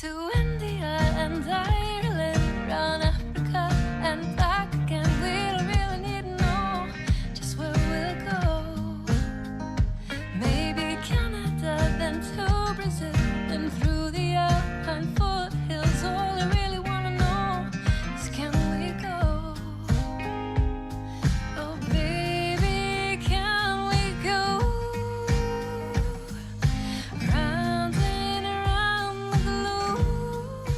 to India and Ireland, round Africa and back again. We don't really need to know just where we'll go. Maybe Canada, then to Brazil, then through the Alpine foothills. All I really want to know is, can we go? Oh baby, can we go? Round and around the globe.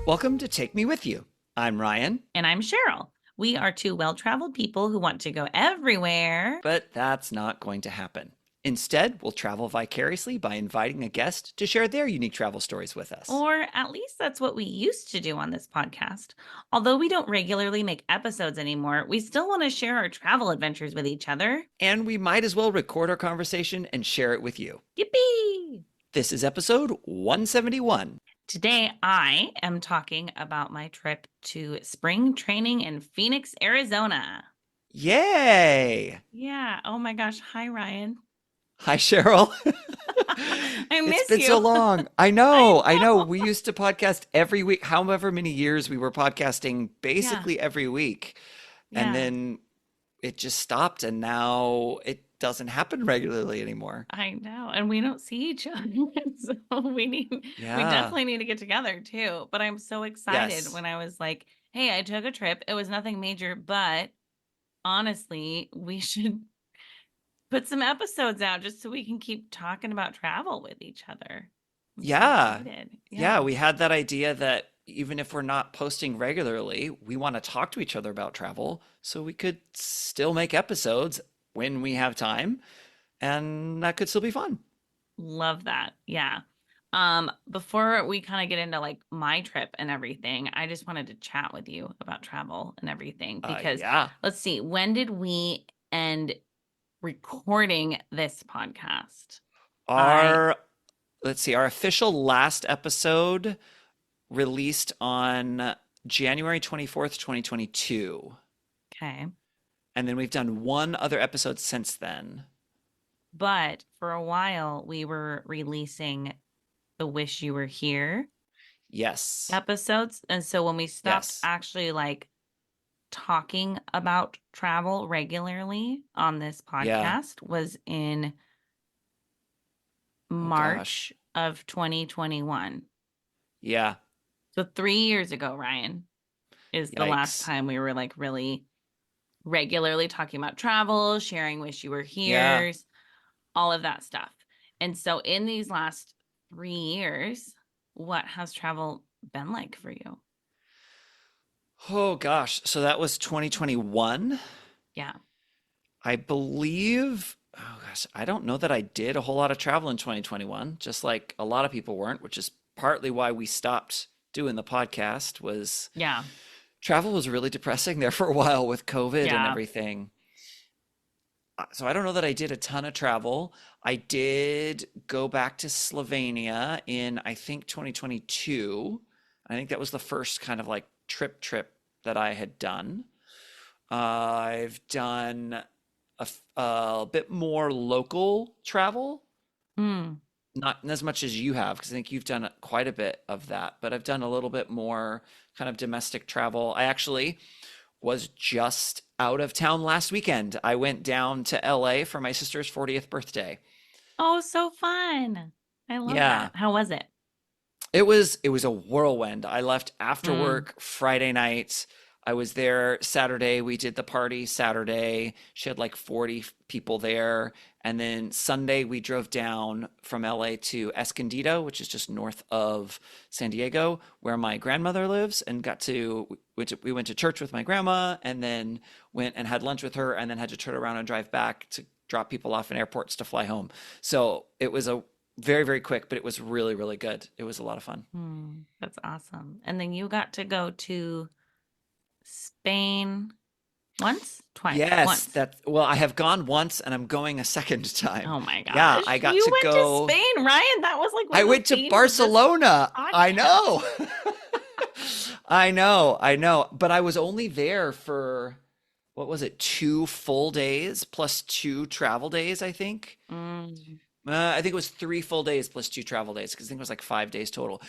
Welcome to Take Me With You. I'm Ryan, And I'm Cheryl. We are two well-traveled people who want to go everywhere. but that's not going to happen. Instead, we'll travel vicariously by inviting a guest to share their unique travel stories with us. Or at least that's what we used to do on this podcast. Although we don't regularly make episodes anymore, we still want to share our travel adventures with each other. And we might as well record our conversation and share it with you. Yippee! This is episode 171. Today, I am talking about my trip to spring training in Phoenix, Arizona. Yay! Yeah. Oh my gosh. Hi, Ryan. Hi, Cheryl. I miss It's been you. so long. I know. I I know. know. We used to podcast every week, however many years we were podcasting basically every week. Yeah. And then it just stopped, and now it doesn't happen regularly anymore. I know, and we don't see each other, so we Yeah. definitely need to get together too. But I'm so excited Yes. when I was like, "Hey, I took a trip. It was nothing major, but honestly, we should put some episodes out just so we can keep talking about travel with each other." I'm so Yeah. excited. Yeah, we had that idea that even if we're not posting regularly, we want to talk to each other about travel so we could still make episodes when we have time, and that could still be fun. Love that. Yeah. Before we kind of get into like my trip and everything, I just wanted to chat with you about travel and everything because Yeah. let's see, when did we end recording this podcast? Let's see, our official last episode released on January 24th, 2022. Okay. And then we've done one other episode since then. But for a while, we were releasing the Wish You Were Here Yes. episodes. And so when we stopped Yes. actually like talking about travel regularly on this Yeah. podcast was in Oh, March gosh. of 2021. Yeah. So 3 years ago, Ryan, is the last Yikes. time we were like really regularly talking about travel, sharing Wish You Were Yeah. Here's, all of that stuff. And so in these last 3 years, what has travel been like for you? Oh, gosh. So that was 2021. Yeah. I believe, oh gosh, I don't know that I did a whole lot of travel in 2021, just like a lot of people weren't, which is partly why we stopped doing the podcast. Was Yeah. travel was really depressing there for a while with COVID and Yeah. everything. So I don't know that I did a ton of travel. I did go back to Slovenia in, I think, 2022. I think that was the first kind of like trip that I had done. I've done a bit more local travel, Mm. not as much as you have, because I think you've done quite a bit of that, but I've done a little bit more kind of domestic travel. I actually was just out of town last weekend. I went down to LA for my sister's 40th birthday. Oh, so fun. I love Yeah. that. How was it? It was a whirlwind. I left after Mm. work Friday night. I was there Saturday. We did the party Saturday. She had like 40 people there. And then Sunday we drove down from LA to Escondido, which is just north of San Diego, where my grandmother lives, and we went to church with my grandma, and then went and had lunch with her, and then had to turn around and drive back to drop people off in airports to fly home. So it was a very, very quick, but it was really, really good. It was a lot of fun. That's awesome. And then you got to go to Spain once? Twice? Yes, Once. well, I have gone once, and I'm going a second time. Oh my Yeah, gosh. I got You to went go. to Spain, Ryan. That was like one I of the went to themes of this Barcelona. I podcast. know. I know. But I was only there for, what was it, 2 full days plus 2 travel days, I think. Mm. I think it was 3 full days plus 2 travel days because I think it was like 5 days total.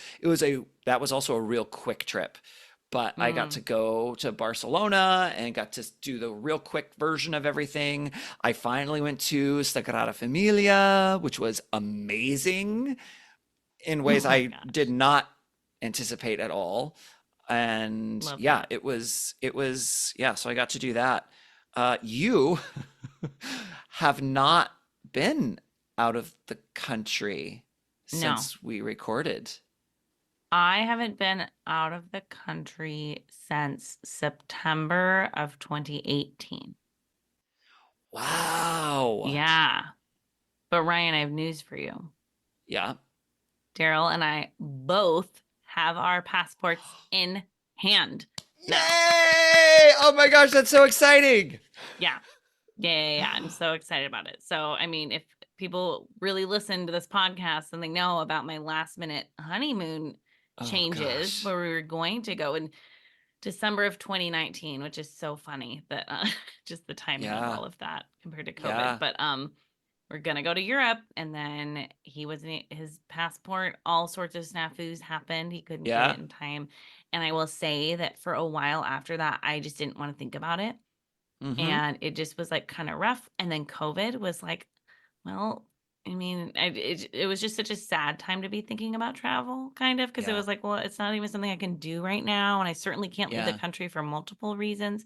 That was also a real quick trip, but I got to Mm, go to Barcelona and got to do the real quick version of everything. I finally went to Sagrada Familia, which was amazing in ways oh my I did gosh. not anticipate at all. And Love yeah, that. yeah, so I got to do that. You have not been out of the country No, since we recorded. I haven't been out of the country since September of 2018. Wow. Yeah. But Ryan, I have news for you. Yeah. Daryl and I both have our passports in hand now. Yay! Oh my gosh, that's so exciting. Yeah. Yeah. I'm so excited about it. So, I mean, if people really listen to this podcast and they know about my last minute honeymoon Oh changes gosh. where we were going to go in December of 2019, which is so funny that just the timing of Yeah. all of that compared to COVID. Yeah. But we're gonna go to Europe, and then his passport, all sorts of snafus happened. He couldn't get Yeah. it in time. And I will say that for a while after that, I just didn't want to think about it. Mm-hmm. And it just was like kind of rough. And then COVID was like, well, I mean, it was just such a sad time to be thinking about travel, kind of, because it Yeah. was like, well, it's not even something I can do right now. And I certainly can't leave the Yeah. country for multiple reasons.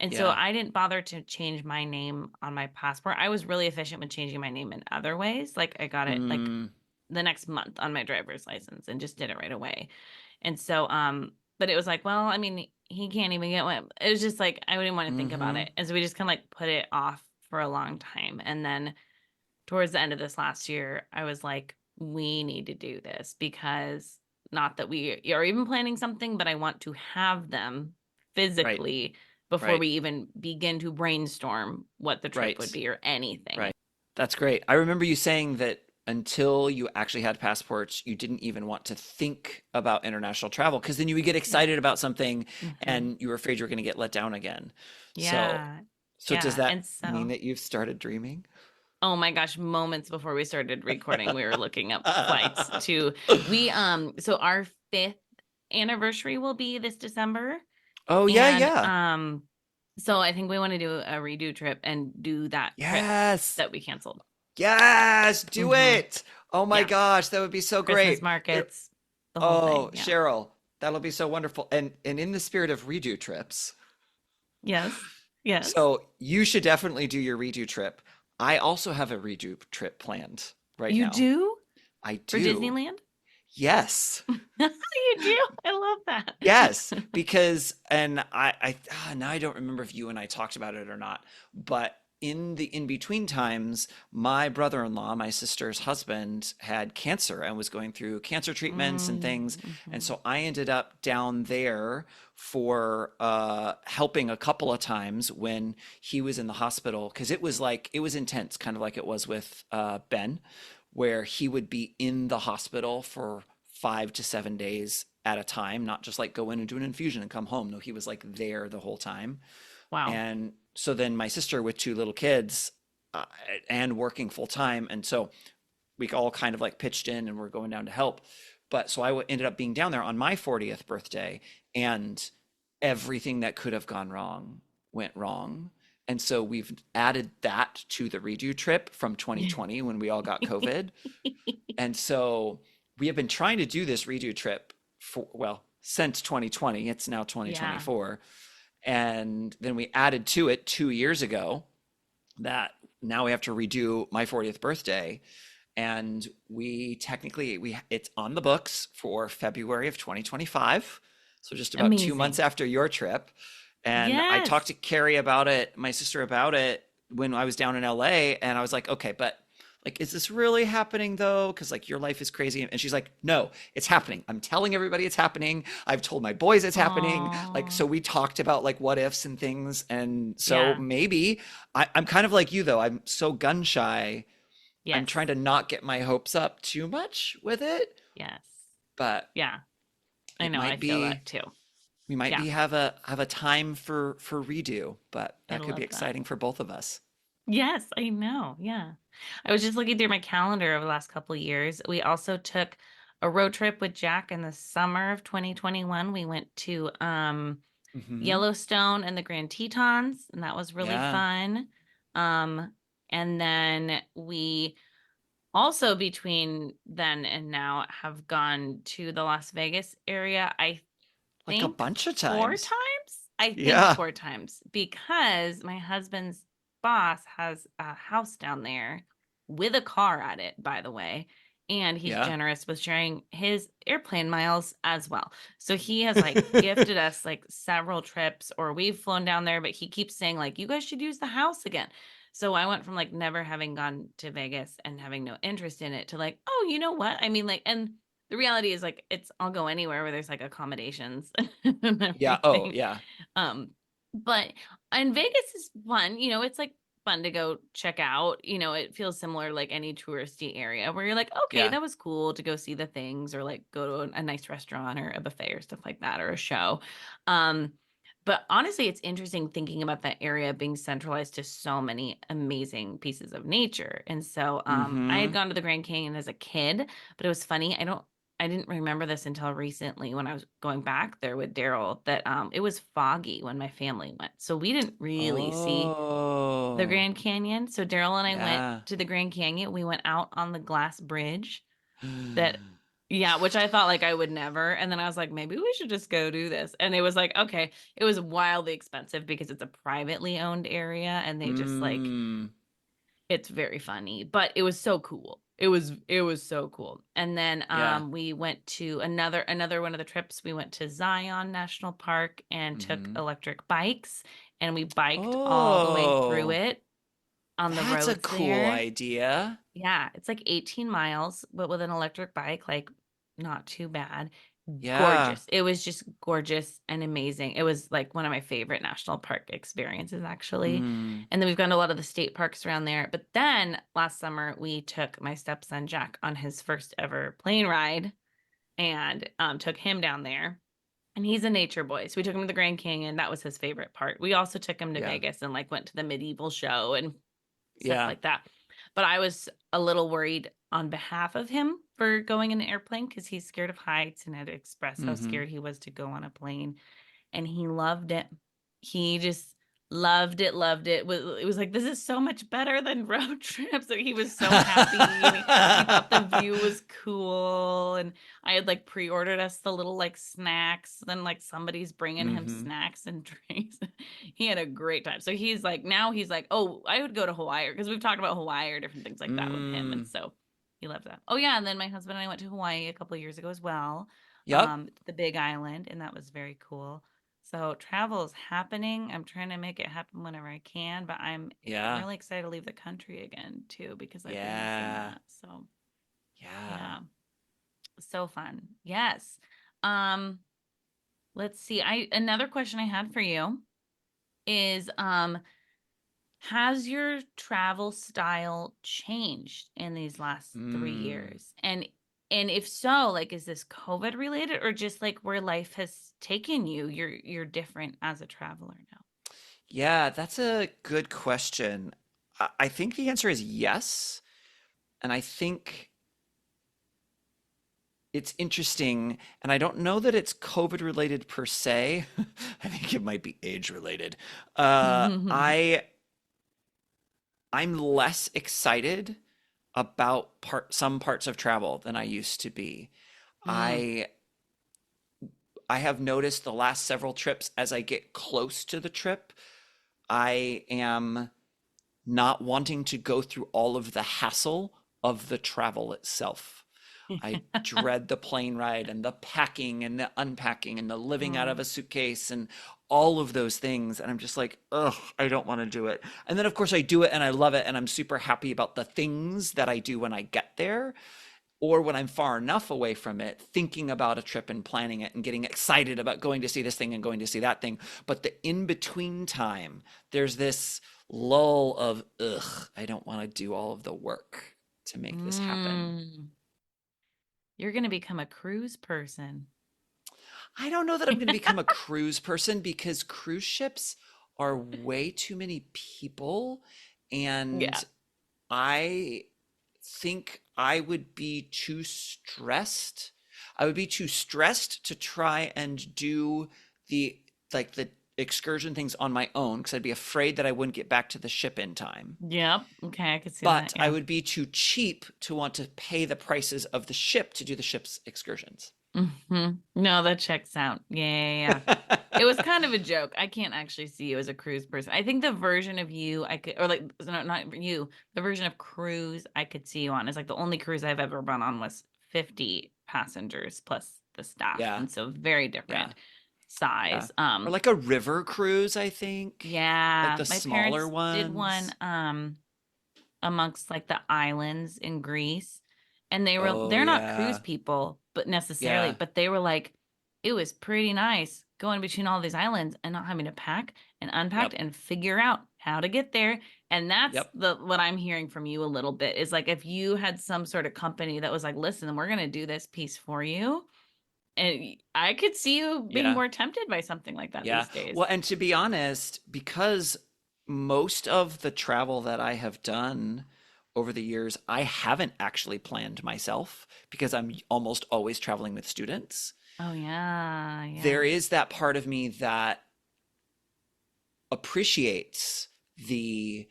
And so Yeah. I didn't bother to change my name on my passport. I was really efficient with changing my name in other ways. Like I got it like Mm, the next month on my driver's license and just did it right away. And so but it was like, well, I mean, he can't even get one. It was just like I didn't want to think about mm-hmm. it. And so we just kind of like put it off for a long time. And then towards the end of this last year, I was like, we need to do this because not that we are even planning something, but I want to have them Right. physically before Right. we even begin to brainstorm what the trip would Right. be or anything. Right. That's great. I remember you saying that until you actually had passports, you didn't even want to think about international travel because then you would get Yeah. excited about something Hmm. and you were afraid you were going to get let down again. So, Yeah. so does Yeah. that And mean so, that you've started dreaming? oh my gosh, moments before we started recording, we were looking up flights to, so our fifth anniversary will be this December. Oh, yeah, And yeah. so I think we want to do a redo trip and do that trip Yes. that we canceled. Yes, do Hmm. it. Oh my Yeah. gosh, that would be so Christmas great. It, markets, the whole thing. oh, Yeah. Cheryl, that'll be so wonderful. And in the spirit of redo trips, Yes. Yes. so you should definitely do your redo trip. I also have a redo trip planned right You now. do I for do. Disneyland? Yes. You do? I love that. Yes, because and now I don't remember if you and I talked about it or not, but in the in between times, my brother-in-law, my sister's husband, had cancer and was going through cancer treatments and things, and Mm-hmm. so I ended up down there for helping a couple of times when he was in the hospital because it was intense, kind of like it was with Ben, where he would be in the hospital for 5 to 7 days at a time, not just like go in and do an infusion and come home. No, he was like there the whole time. Wow. And so then my sister with 2 little kids uh, and working full time. And so we all kind of like pitched in and we're going down to help. But so ended up being down there on my 40th birthday and everything that could have gone wrong went wrong. And so we've added that to the redo trip from 2020 when we all got COVID. And so we have been trying to do this redo trip for, well, since 2020. It's now Yeah. 2024. And then we added to it 2 years ago that now we have to redo my 40th birthday. And we it's on the books for February of 2025. So just about 2 months Amazing. after your trip. And I Yes. talked to Carrie about it, my sister about it when I was down in LA, and I was like, okay, but like, is this really happening though? Because like your life is crazy. And she's like, no, it's happening. I'm telling everybody it's happening. I've told my boys it's happening. Like, Oh, so we talked about like what ifs and things. And so yeah. maybe I'm kind of like you though. I'm so gun shy. I'm Yes. trying to not get my hopes up too much with it, Yes. but Yeah. I it know. I might feel be that too. we might Yeah. be have a time for redo, but I that could be love that. exciting for both of us. Yes, I know. Yeah. I was just looking through my calendar over the last couple of years. We also took a road trip with Jack in the summer of 2021. We went to Hmm. Yellowstone and the Grand Tetons, and that was really Yeah. fun. Um, and then we also between then and now have gone to the Las Vegas area. I Like a think bunch of four times. times. I think Yeah. four times because my husband's boss has a house down there with a car at it, by the way. And he's Yeah. generous with sharing his airplane miles as well. So he has like gifted us like several trips, or we've flown down there, but he keeps saying, like, you guys should use the house again. So I went from like never having gone to Vegas and having no interest in it to like, oh, you know what? I mean, like, and the reality is like I'll go anywhere where there's like accommodations and Yeah. Oh, everything. yeah. Um, but and Vegas is fun, it's like fun to go check out. It feels similar like any touristy area where you're like, okay, Yeah. that was cool to go see the things or like go to a nice restaurant or a buffet or stuff like that or a show. Um, but honestly, it's interesting thinking about that area being centralized to so many amazing pieces of nature. And so I had Hmm. gone to the Grand Canyon as a kid, but it was funny. I didn't remember this until recently when I was going back there with Daryl that it was foggy when my family went. So we didn't really see the Oh, Grand Canyon. So Daryl and I went yeah. to the Grand Canyon. We went out on the glass bridge that yeah, which I thought like I would never. And then I was like, maybe we should just go do this. And it was like, okay, it was wildly expensive because it's a privately owned area and they just like Mm. it's very funny, but it was so cool. It was so cool. And then Yeah. we went to another one of the trips. We went to Zion National Park and took Hmm. electric bikes and we biked all the way through Oh, it on the that's a roads cool there. idea. Yeah, it's like 18 miles, but with an electric bike, like not too bad. Yeah. Gorgeous. It was just gorgeous and amazing. It was like one of my favorite national park experiences, actually. Mm. And then we've gone to a lot of the state parks around there. But then last summer, we took my stepson Jack on his first ever plane ride and took him down there. And he's a nature boy. So we took him to the Grand Canyon. That was his favorite part. We also took him to Yeah. Vegas and like went to the medieval show and stuff Yeah. like that. But I was a little worried on behalf of him for going in an airplane because he's scared of heights and had expressed how Hmm. scared he was to go on a plane. And he loved it. He just loved it, loved it. It was like, this is so much better than road trips. So he was so happy. And he thought the view was cool. And I had like pre-ordered us the little like snacks. Then like somebody's bringing him Hmm. snacks and drinks. He had a great time. So he's like, now he's like, oh, I would go to Hawaii because we've talked about Hawaii or different things like that with him. And Mm. so he loves that. Oh yeah. And then my husband and I went to Hawaii a couple of years ago as well. Yep. The Big Island, and that was very cool. So travel is happening. I'm trying to make it happen whenever I can, but I'm Yeah. really excited to leave the country again too because I've been missing Yeah. that. So Yeah. yeah, so fun. Yes. Um, let's see. I Another question I had for you is has your travel style changed in these last three Mm. years? And if so, like is this COVID related or just like where life has taken you? You're different as a traveler now. Yeah, that's a good question. I think the answer is yes. And I think it's interesting, and I don't know that it's COVID related per se. I think it might be age related. Uh, I I'm less excited about some parts of travel than I used to be. Mm. I I have noticed the last several trips as I get close to the trip, I am not wanting to go through all of the hassle of the travel itself. I dread the plane ride and the packing and the unpacking and the living out of Mm. a suitcase and all of those things. And I'm just like, ugh, I don't want to do it. And then, of course, I do it and I love it. And I'm super happy about the things that I do when I get there or when I'm far enough away from it, thinking about a trip and planning it and getting excited about going to see this thing and going to see that thing. But the in between time, there's this lull of, ugh, I don't want to do all of the work to make this happen. Mm. You're going to become a cruise person. I don't know that I'm going to become a cruise person because cruise ships are way too many people. And Yeah. I think I would be too stressed. I would be too stressed to try and do the the excursion things on my own because I'd be afraid that I wouldn't get back to the ship in time. Yep. Okay, I could see that. But I Yeah. would be too cheap to want to pay the prices of the ship to do the ship's excursions. No, that checks out. Yeah, yeah, yeah. It was kind of a joke. I can't actually see you as a cruise person. I think the version of you I could, or like, no, not you, the version of cruise I could see you on is like the only cruise I've ever been on was 50 passengers plus the staff. Yeah, And so very yeah, different yeah. size. Or like a river cruise, I think. Like Yeah, the my smaller parents did one ones. amongst like the islands in Greece. And Oh they're not cruise yeah. people, but necessarily, Yeah. but they were like, it was pretty nice going between all these islands and not having to pack and unpack Yep. and figure out how to get there. And that's Yep. the what I'm hearing from you a little bit is like if you had some sort of company that was like, listen, we're gonna do this piece for you. And I could see you being Yeah. more tempted by something like that Yeah. these days. Well, and to be honest, because most of the travel that I have done over the years, I haven't actually planned myself because I'm almost always traveling with students. Oh yeah, There yeah. is that part of me that appreciates the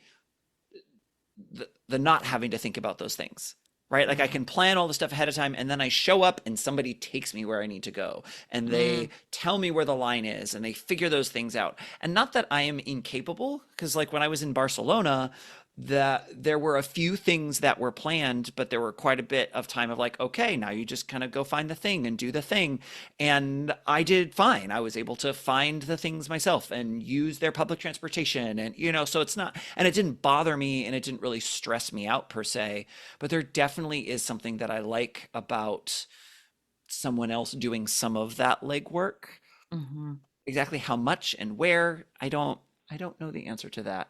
not having to think about those things, right? Like I Mm, can plan all the stuff ahead of time and then I show up and somebody takes me where I need to go and they mm, tell me where the line is and they figure those things out. And not that I am incapable, because like when I was in Barcelona, that there were a few things that were planned, but there were quite a bit of time of like, okay, now you just kind of go find the thing and do the thing. And I did fine. I was able to find the things myself and use their public transportation. And, so it's not, and it didn't bother me and it didn't really stress me out per se. But there definitely is something that I like about someone else doing some of that legwork. hmm. Exactly how much and where, I don't know the answer to that.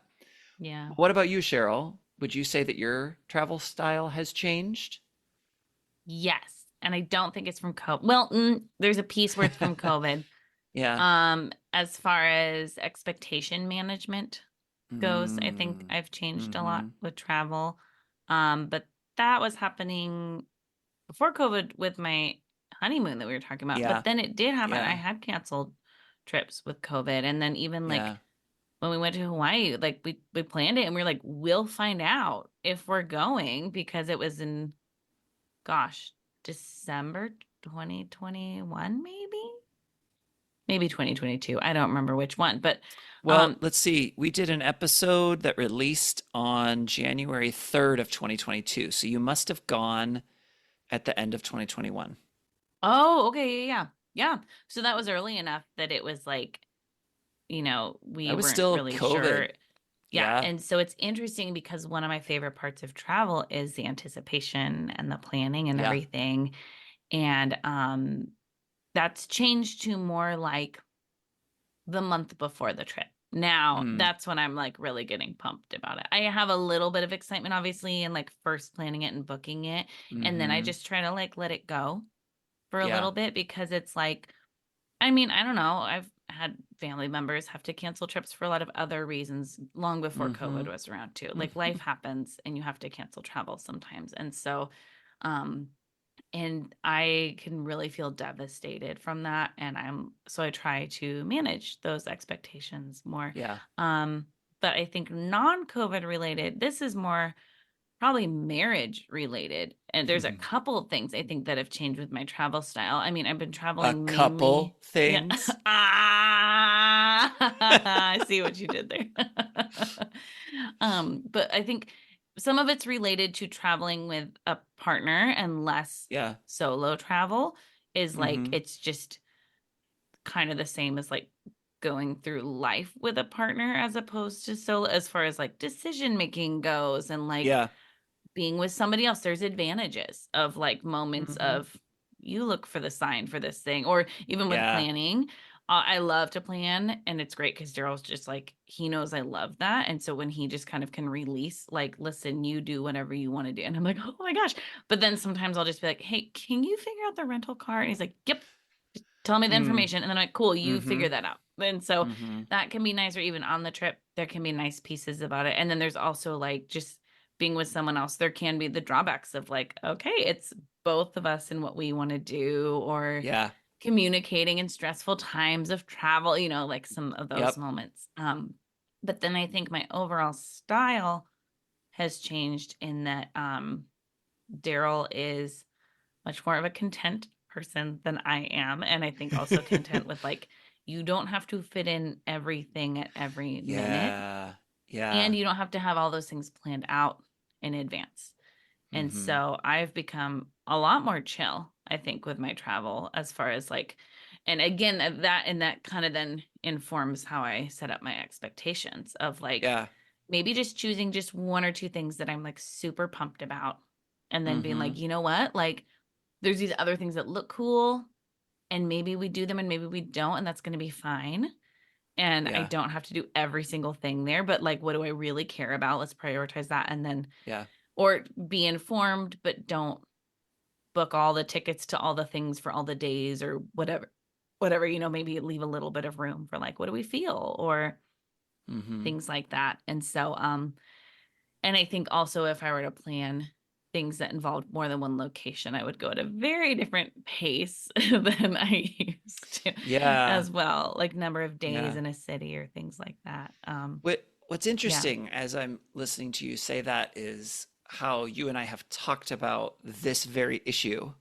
Yeah. What about you, Cheryl? Would you say that your travel style has changed? Yes. And I don't think it's from COVID. Well, there's a piece where it's from COVID. Yeah. As far as expectation management goes, I think Mm, I've changed a lot mm-hmm. with travel. But that was happening before COVID with my honeymoon that we were talking about. But Yeah. then it did happen. I Yeah. had canceled trips with COVID. And then even like Yeah. when we went to Hawaii, like we planned it and we were like, we'll find out if we're going because it was in gosh, December 2021, maybe 2022. I don't remember which one, but Well, let's see. We did an episode that released on January 3rd of 2022. So you must have gone at the end of 2021. oh, okay, yeah, yeah. So that was early enough that it was like, we That was weren't still really sure. COVID. Yeah, Yeah. and so it's interesting because one of my favorite parts of travel is the anticipation and the planning and Yeah. everything. And that's changed to more like the month before the trip. Now, Mm, that's when I'm like really getting pumped about it. I have a little bit of excitement, obviously, and like first planning it and booking it. And then I mm-hmm. just try to like let it go for a Yeah. little bit because it's like, I mean, I don't know. I've had family members have to cancel trips for a lot of other reasons long before Mm-hmm. COVID was around too. Like Mm-hmm. life happens and you have to cancel travel sometimes. And so, um, and I can really feel devastated from that. And so I try to manage those expectations more. Yeah. Um, but I think non-COVID related, this is more probably marriage related. And there's a couple of things I think that have changed with my travel style. I mean, I've been A traveling mainly. couple Yeah. things. I see what you did there. But I think some of it's related to traveling with a partner and less Yeah. solo travel is like Mm-hmm. it's just kind of the same as like going through life with a partner as opposed to solo as far as like decision making goes and like Yeah. being with somebody else. There's advantages of like moments Mm-hmm. of you look for the sign for this thing, or even with Yeah. planning. I love to plan, and it's great because Daryl's just like he knows I love that, and so when he just kind of can release, like, listen, you do whatever you want to do, and I'm like, oh my gosh. But then sometimes I'll just be like, hey, can you figure out the rental car? And he's like, yep, tell me the Mm. information, and then I'm like, cool, you Mm-hmm. figure that out. And so Mm-hmm. that can be nice, or even on the trip, there can be nice pieces about it. And then there's also like just being with someone else, there can be the drawbacks of like, okay, it's both of us and what we want to do, or Yeah. communicating in stressful times of travel, like some of those Yep. moments. But then I think my overall style has changed in that Daryl is much more of a content person than I am. And I think also content with like, you don't have to fit in everything at every minute, Yeah. Yeah. and you don't have to have all those things planned out in advance. And Mm-hmm. so I've become a lot more chill, I think, with my travel as far as like, and again, that kind of then informs how I set up my expectations of like Yeah. maybe just choosing just one or two things that I'm like super pumped about. And then being Mm-hmm. like, you know what? Like, there's these other things that look cool, and maybe we do them and maybe we don't, and that's going to be fine. And I Yeah. don't have to do every single thing there, but like, what do I really care about? Let's prioritize that. And then, Yeah. or be informed, but don't book all the tickets to all the things for all the days or whatever, maybe leave a little bit of room for like, what do we feel, or Mm-hmm. things like that. And so, and I think also if I were to plan things that involved more than one location, I would go at a very different pace than I used to Yeah. as well, like number of days Yeah. in a city or things like that. What's Yeah. interesting as I'm listening to you say that is how you and I have talked about this very issue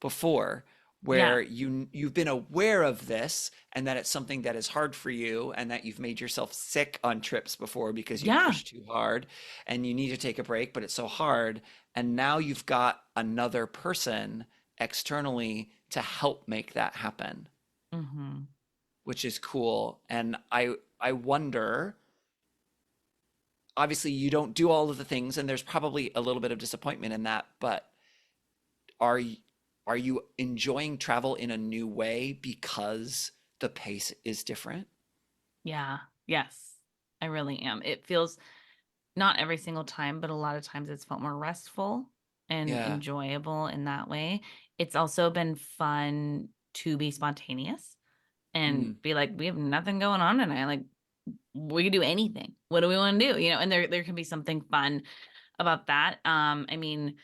before, Yeah. where you've been aware of this and that it's something that is hard for you and that you've made yourself sick on trips before because you Yeah. push too hard and you need to take a break, but it's so hard. And now you've got another person externally to help make that happen, Hmm. which is cool. And I wonder, obviously you don't do all of the things and there's probably a little bit of disappointment in that, but are are you enjoying travel in a new way because the pace is different? Yeah. Yes, I really am. It feels not every single time, but a lot of times it's felt more restful and Yeah. enjoyable in that way. It's also been fun to be spontaneous and Mm, be like, we have nothing going on tonight. Like, we can do anything. What do we want to do? And there can be something fun about that. I mean,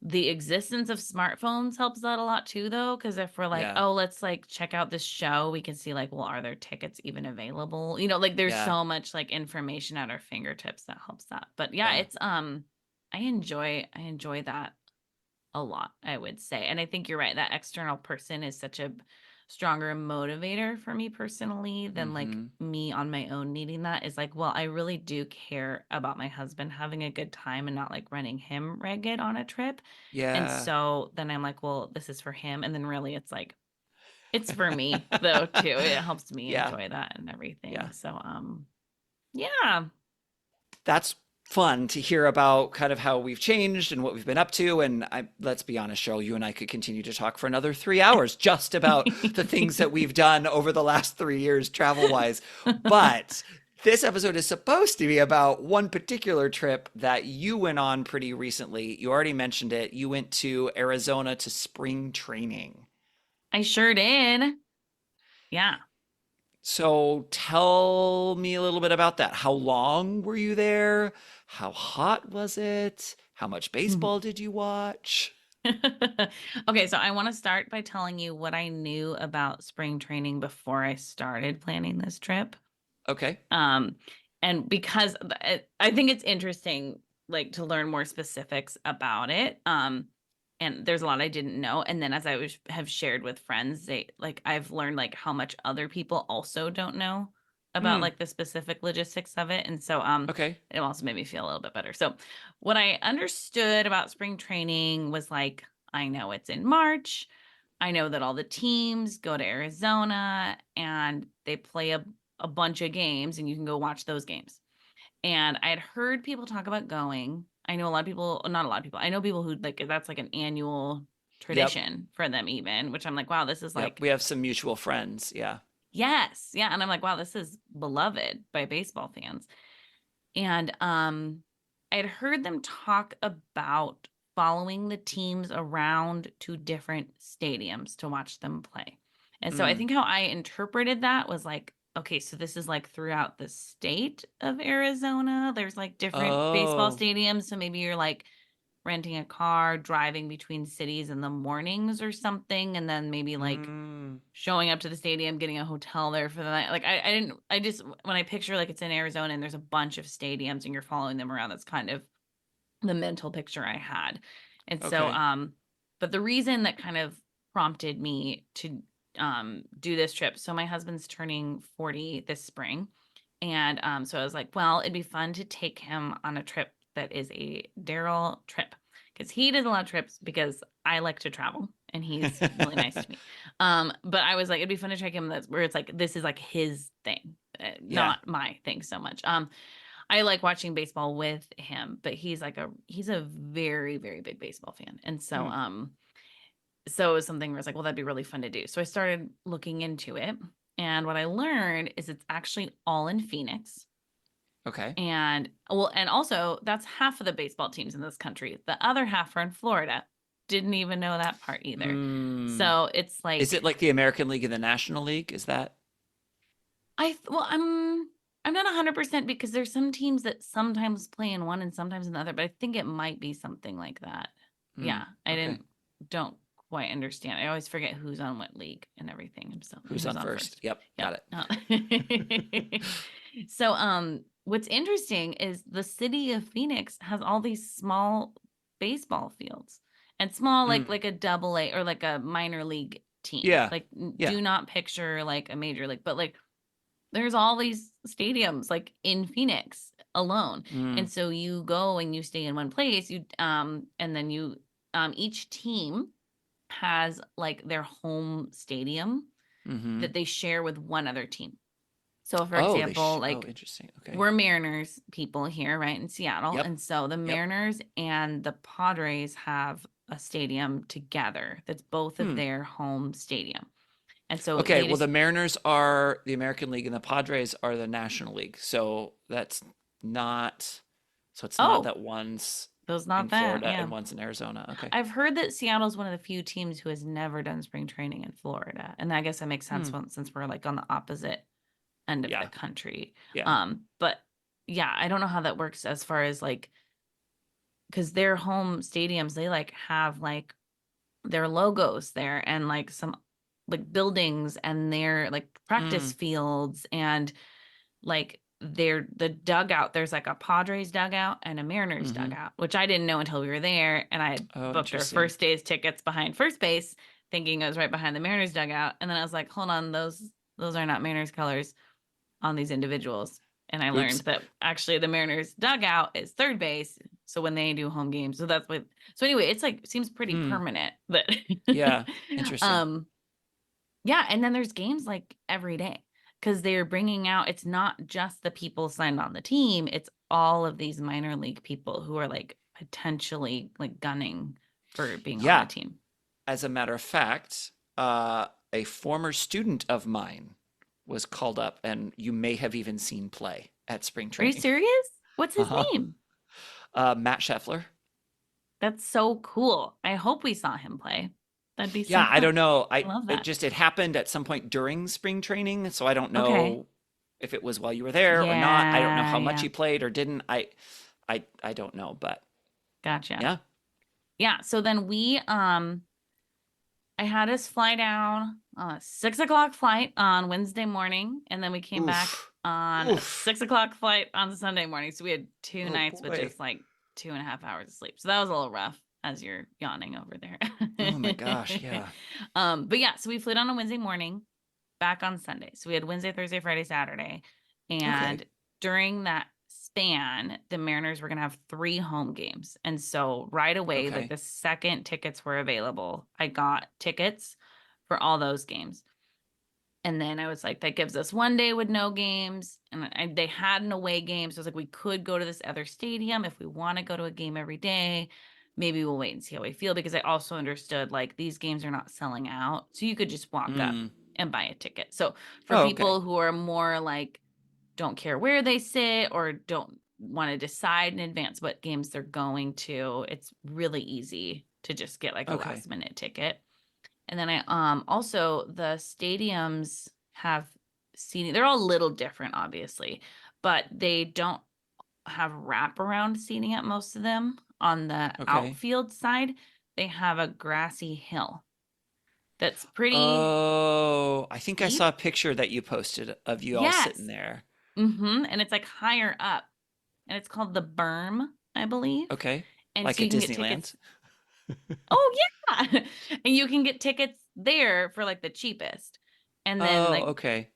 the existence of smartphones helps that a lot too, though, because if we're like, yeah. oh, let's like check out this show, we can see like, well, are there tickets even available? Like there's Yeah. so much like information at our fingertips that helps that. But yeah, Yeah. it's I enjoy that a lot, I would say. And I think you're right. That external person is such a stronger motivator for me personally than like Mm-hmm. me on my own needing that. Is like, well, I really do care about my husband having a good time and not like running him ragged on a trip. And Yeah. so then I'm like, well, this is for him. And then really it's like, it's for me though, too. It helps me Yeah. enjoy that and everything. Yeah. So, yeah. That's fun to hear about kind of how we've changed and what we've been up to. And let's be honest, Cheryl, you and I could continue to talk for another 3 hours just about the things that we've done over the last 3 years travel wise. But this episode is supposed to be about one particular trip that you went on pretty recently. You already mentioned it. You went to Arizona to spring training. I sure did. Yeah. So tell me a little bit about that. How long were you there? How hot was it? How much baseball did you watch? Okay, so I want to start by telling you what I knew about spring training before I started planning this trip. Okay. Um, and because I think it's interesting, like to learn more specifics about it. And there's a lot I didn't know. And then as I have shared with friends, I've learned like how much other people also don't know about Hmm. like the specific logistics of it. And so Okay. it also made me feel a little bit better. So what I understood about spring training was like, I know it's in March. I know that all the teams go to Arizona and they play a bunch of games, and you can go watch those games. And I had heard people talk about going. I know a lot of people, not a lot of people. I know people who like that's like an annual Yep. tradition for them even, which I'm like, wow, this is Yep. like, We have some mutual friends. Yeah. yes. Yeah, and I'm like, wow, this is beloved by baseball fans. And I had heard them talk about following the teams around to different stadiums to watch them play. And so I Mm. think how I interpreted that was like, okay, so this is like throughout the state of Arizona. There's like different baseball Oh. stadiums. So maybe you're like renting a car, driving between cities in the mornings or something, and then maybe like Mm, showing up to the stadium, getting a hotel there for the night. Like I didn't I just when I picture like it's in Arizona and there's a bunch of stadiums and you're following them around, that's kind of the mental picture I had. And so okay. but the reason that kind of prompted me to do this trip, so my husband's turning 40 this spring. And so I was like, well, it'd be fun to take him on a trip that is a Daryl trip because he does a lot of trips because I like to travel and he's really nice to me. But I was like, it'd be fun to take him that's where it's like this is like his thing, Yeah. not my thing so much. I like watching baseball with him, but he's a very, very big baseball fan. And so Hmm. so it was something where it's like, well, that'd be really fun to do. So I started looking into it. And what I learned is it's actually all in Phoenix. Okay. And well, and also that's half of the baseball teams in this country. The other half are in Florida. Didn't even know that part either. Mm. So it's Is it like like the American League and the National League? Is that? well, I'm not 100% because there's some teams that sometimes play in one and sometimes in the other, but I think it might be something like that. Hmm. Yeah, I Okay. don't quite understand. I always forget who's on what league and everything and Who's who's on on first? first. Yep. Yep. Got So what's interesting is the city of Phoenix has all these small baseball fields and small it. like a double A or like a minor league team. Yeah. Like Yeah. do not picture like a major league, but like there's all these stadiums like in Phoenix alone. Mm. And so you go and you stay in one place, you and then you each team has like their home stadium Mm-hmm. that they share with one other team. So for Oh, example, oh, like interesting. Okay. we're Mariners people here, right, in Seattle. Yep. And so the Yep. Mariners and the Padres have a stadium together that's both of Hmm. their home stadium. And so Okay. they Well, just the Mariners are the American League and the Padres are the National League. So that's not, so it's not oh, that one's those in not that, Florida yeah. and one's in Arizona. Okay. I've heard that Seattle's one of the few teams who has never done spring training in Florida. And I guess that makes sense Hmm. since we're like on the opposite end of the Yeah. country. Yeah. But yeah, I don't know how that works as far as like because their home stadiums, they like have like their logos there and like some like buildings and their like practice Mm. fields and like the dugout. There's like a Padres dugout and a Mariners Mm-hmm. dugout, which I didn't know until we were there. And I had Oh, booked our interesting. first day's tickets behind first base, thinking it was right behind the Mariners dugout. And then I was like, hold on, those are not Mariners colors on these individuals. And I learned Oops. that actually the Mariners dugout is third base. So when they do home games, so that's what. So anyway, it's like seems pretty Hmm. permanent, but Yeah. Interesting. um, yeah. And then there's games like every day because they're bringing out. It's not just the people signed on the team; it's all of these minor league people who are like potentially like gunning for being on the Yeah. team. As a matter of fact, a former student of mine was called up, and you may have even seen play at spring Are you training. serious? What's his Uh-huh. name? Matt Scheffler. That's so cool. I hope we saw him play. That'd be so Yeah, I cool. don't know. I love It that. just it happened at some point during spring training, so I don't Okay. know if it was while you were there or not. I don't know Yeah, how much yeah. he played or didn't. I don't know, but Gotcha. yeah. Yeah. So then I had us fly down on a 6 o'clock flight on Wednesday morning, and then we came back Oof. on a Oof. 6 o'clock flight on Sunday morning. So we had two Oh nights with boy. just like 2.5 hours of sleep. So that was a little rough as you're yawning over Oh my there. gosh, yeah. But yeah, so we flew down on Wednesday morning, back on Sunday. So we had Wednesday, Thursday, Friday, Saturday. Okay. And during that span, the Mariners were going to have 3 home games. And so right away, like Okay. the second tickets were available, I got tickets for all those games. And then I was like, that gives us one day with no games. And they had an away game. So I was like, we could go to this other stadium if we want to go to a game every day. Maybe we'll wait and see how we feel because I also understood like these games are not selling out. So you could just walk up Mm. and buy a ticket. So for Oh, okay. people who are more like, don't care where they sit or don't want to decide in advance what games they're going to, it's really easy to just get like a Okay. last minute ticket. And then I also the stadiums have seating. They're all a little different, obviously, but they don't have wraparound seating at most of them. On the Okay. outfield side, they have a grassy hill that's pretty Oh, I think I steep. saw a picture that you posted of you all sitting Yes. there. And it's like higher up, and it's called the Berm, I believe. Okay. And Like so at you can get Disneyland. tickets. Oh yeah. And you can get tickets there for like the cheapest. And then Oh, like, okay.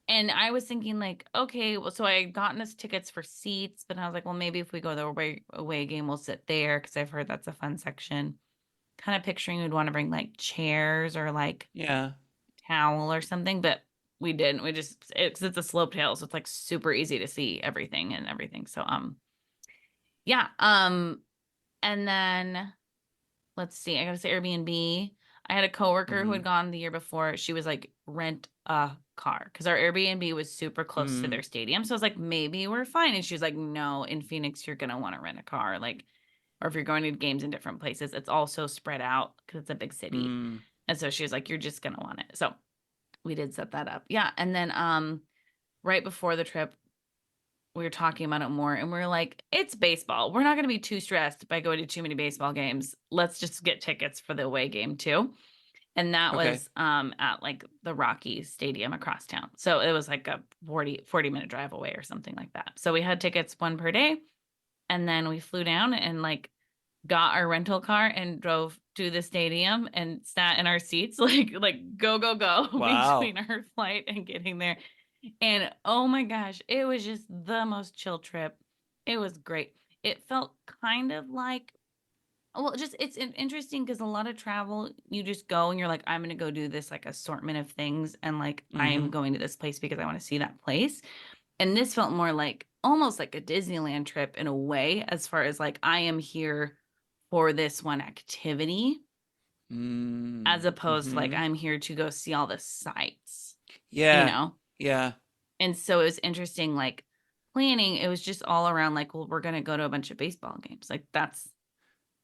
and I was thinking like, okay, well, so I had gotten us tickets for seats, but I was like, well, maybe if we go the away game, we'll sit there because I've heard that's a fun section. Kind of picturing we'd want to bring like chairs or like Yeah. towel or something, but we didn't. We just it's a slope hill, so it's like super easy to see everything and everything. So yeah. And then let's see, I gotta say Airbnb. I had a coworker who Mm-hmm. had gone the year before. She was like, rent a car because our Airbnb was super close to Mm, their stadium. So I was like, maybe we're fine. And she was like, no, in Phoenix, you're gonna want to rent a car. Like, or if you're going to games in different places, it's also spread out because it's a big city. mm, And so she was like, you're just gonna want it. So we did set that up. Yeah. And then right before the trip, we were talking about it more and we are like, it's baseball. We're not going to be too stressed by going to too many baseball games. Let's just get tickets for the away game too. And that okay. was at like the Rockies Stadium across town. So it was like a 40-minute drive away or something like that. So we had tickets one per day. And then we flew down and like got our rental car and drove to the stadium and sat in our seats like go Wow. between our flight and getting there. And oh my gosh, it was just the most chill trip. It was great. It felt kind of like, well, just it's interesting because a lot of travel, you just go and you're like, I'm going to go do this like assortment of things. And like, I am Mm-hmm. going to this place because I want to see that place. And this felt more like almost like a Disneyland trip in a way, as far as like, I am here for this one activity, as Mm, opposed to like, mm-hmm. I'm here to go see all the sights, you Yeah. know? Yeah. And so it was interesting, like planning, it was just all around like, well, we're going to go to a bunch of baseball games. Like that's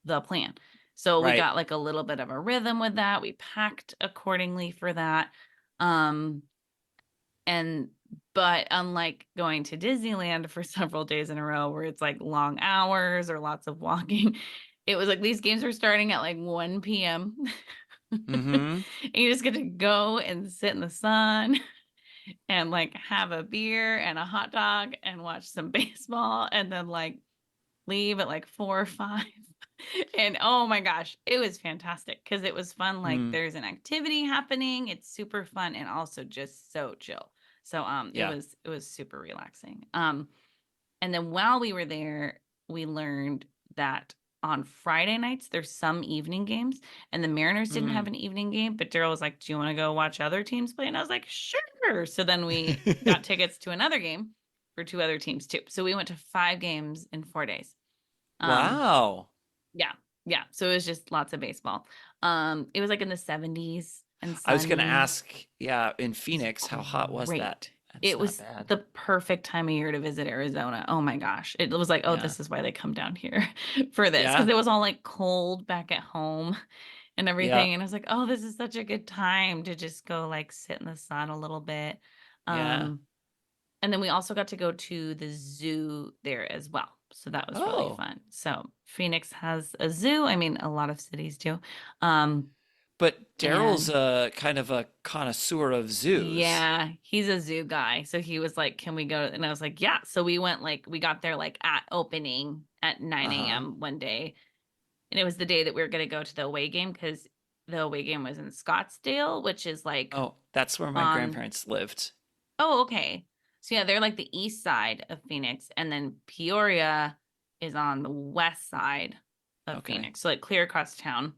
the plan. So we Right. got like a little bit of a rhythm with that. We packed accordingly for that. Um, and but unlike going to Disneyland for several days in a row where it's like long hours or lots of walking, it was like these games were starting at like 1 p.m. And Mm-hmm. you just get to go and sit in the sun and like have a beer and a hot dog and watch some baseball and then like leave at like 4 or 5. And oh my gosh, it was fantastic because it was fun. Like Mm, there's an activity happening. It's super fun and also just so chill. So yeah. it was super relaxing. And then while we were there, we learned that on Friday nights there's some evening games, and the Mariners didn't have Mm. an evening game, but Daryl was like, "Do you want to go watch other teams play?" And I was like, "Sure." So then we got tickets to another game for two other teams too. So we went to 5 games in 4 days. Um, Wow. yeah, yeah. So it was just lots of baseball. It was like in the 70s and I was gonna sunny. ask, yeah, in It Phoenix, how was hot was that? great. That's It not was bad. the perfect time of year to visit Arizona. Oh my gosh. It was like, oh, Yeah. this is why they come down here for this. Because Yeah. it was all like cold back at home and Yeah. everything. And I was like, oh, this is such a good time to just go like sit in the sun a little bit. Yeah. Um, and then we also got to go to the zoo there as well. So that was really Oh, fun. So Phoenix has a zoo. I mean, a lot of cities do. Um, but Daryl's and a kind of a connoisseur of zoos. yeah, he's a zoo guy. So he was like, can we go? And I was like, yeah. So we went like, we got there like at opening at 9 Uh-huh. a.m. one day. And it was the day that we were going to go to the away game because the away game was in Scottsdale, which is like Oh, that's where my on, grandparents lived. oh, okay. So yeah, they're like the east side of Phoenix. And then Peoria is on the west side of Okay. Phoenix. So like clear across town.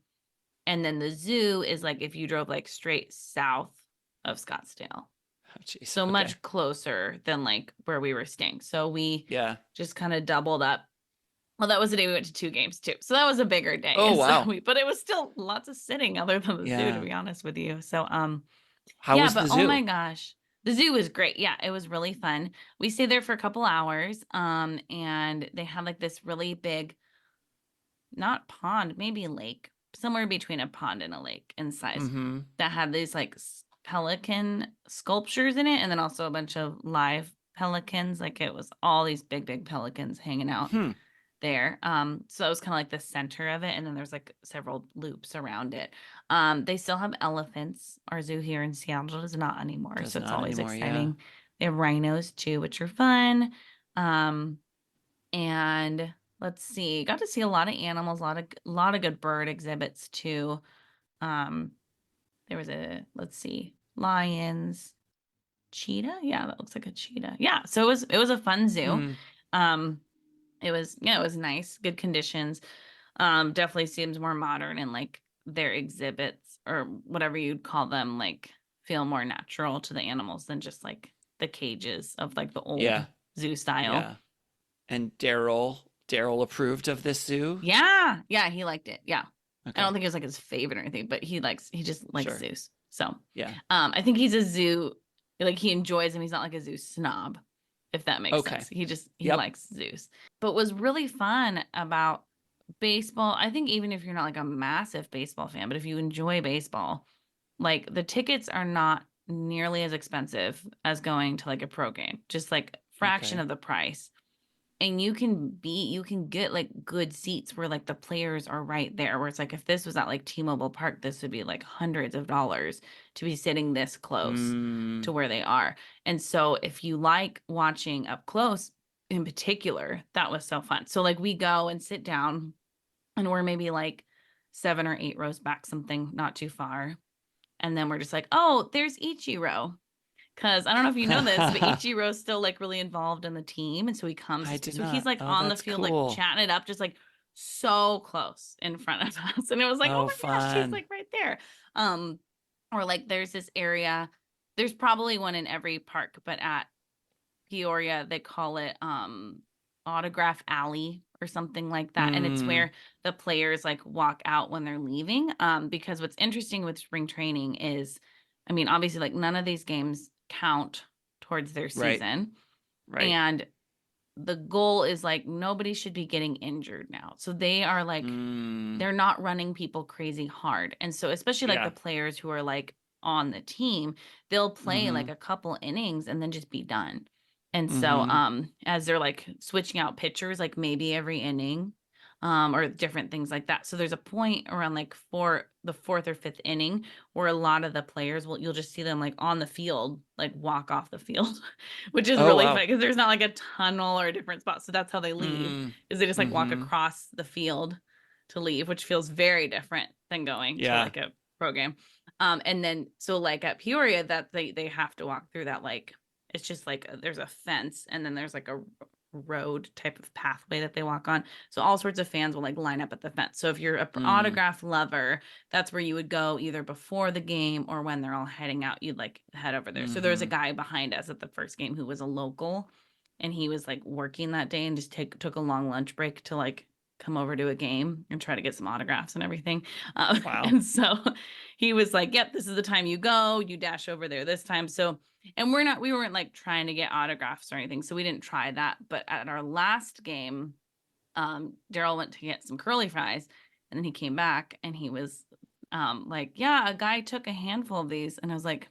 And then the zoo is like if you drove like straight south of Scottsdale. Oh, jeez. So Okay. much closer than like where we were staying. So we Yeah. just kind of doubled up. Well, that was the day we went to 2 games too. So that was a bigger day. Oh, So wow. but it was still lots of sitting other than the zoo, to Yeah. be honest with you. So How yeah, was the but oh my zoo? gosh. The zoo was great. Yeah, it was really fun. We stayed there for a couple hours. And they had like this really big, not pond, maybe lake, somewhere between a pond and a lake in size Mm-hmm. that had these like pelican sculptures in it, and then also a bunch of live pelicans. Like it was all these big pelicans hanging out there. So it was kind of like the center of it, and then there's like several loops around it. They still have elephants. Our zoo here in Seattle does not anymore, Does so it's not always anymore, yeah. exciting. They have rhinos too, which are fun. And let's see, got to see a lot of animals, a lot of good bird exhibits too. There was let's see, lions, cheetah. Yeah, that looks like a cheetah. Yeah, so it was a fun zoo. Um, it was nice, good conditions. Definitely seems more modern, and like their exhibits or whatever you'd call them, like feel more natural to the animals than just like the cages of like the old Yeah. zoo style. Yeah. And Daryl approved of this zoo? Yeah, he liked it. Yeah. Okay. I don't think it was like his favorite or anything, but he just likes Sure. zoos. So Yeah. I think he's a zoo, like he enjoys them. He's not like a zoo snob, if that makes Okay. sense. He Yep. likes zoos. But what was really fun about baseball, I think even if you're not like a massive baseball fan, but if you enjoy baseball, like the tickets are not nearly as expensive as going to like a pro game, just like fraction Okay. of the price. And you can get like good seats where like the players are right there, where it's like if this was at like T-Mobile Park, this would be like hundreds of dollars to be sitting this close to where they are. And so if you like watching up close in particular, that was so fun. So like we go and sit down, and we're maybe like 7 or 8 rows back, something not too far. And then we're just like, oh, there's Ichiro. Because I don't know if you know this, but Ichiro's still like really involved in the team. And so he comes, I did so not. he's like Oh, on the that's field, cool. like chatting it up, just like so close in front of us. And it was like, oh, my gosh, he's fun. like right there. Or like there's this area, there's probably one in every park, but at Peoria, they call it Autograph Alley or something like that. And it's where the players like walk out when they're leaving. Because what's interesting with spring training is, I mean, obviously, like none of these games count towards their season. Right. And the goal is like nobody should be getting injured now. So they are like, they're not running people crazy hard. And so, especially like Yeah. the players who are like on the team, they'll play like a couple innings and then just be done. And so, as they're like switching out pitchers, like maybe every inning, or different things like that. So there's a point around like the 4th or 5th inning where a lot of the players you'll just see them like on the field, like walk off the field, which is really fun because there's not like a tunnel or a different spot. So that's how they leave, is they just like walk across the field to leave, which feels very different than going to like a pro game. And then so like at Peoria, that they have to walk through that, like it's just like there's a fence, and then there's like a road type of pathway that they walk on. So all sorts of fans will like line up at the fence. So if you're an autograph lover, that's where you would go either before the game or when they're all heading out, you'd like head over there. So there was a guy behind us at the first game who was a local, and he was like working that day and just took a long lunch break to like come over to a game and try to get some autographs and everything. Wow. And so he was like, yep, this is the time you go, you dash over there this time. So, and we weren't like trying to get autographs or anything, so we didn't try that. But at our last game, Daryl went to get some curly fries, and then he came back and he was like, yeah, a guy took a handful of these. And I was like,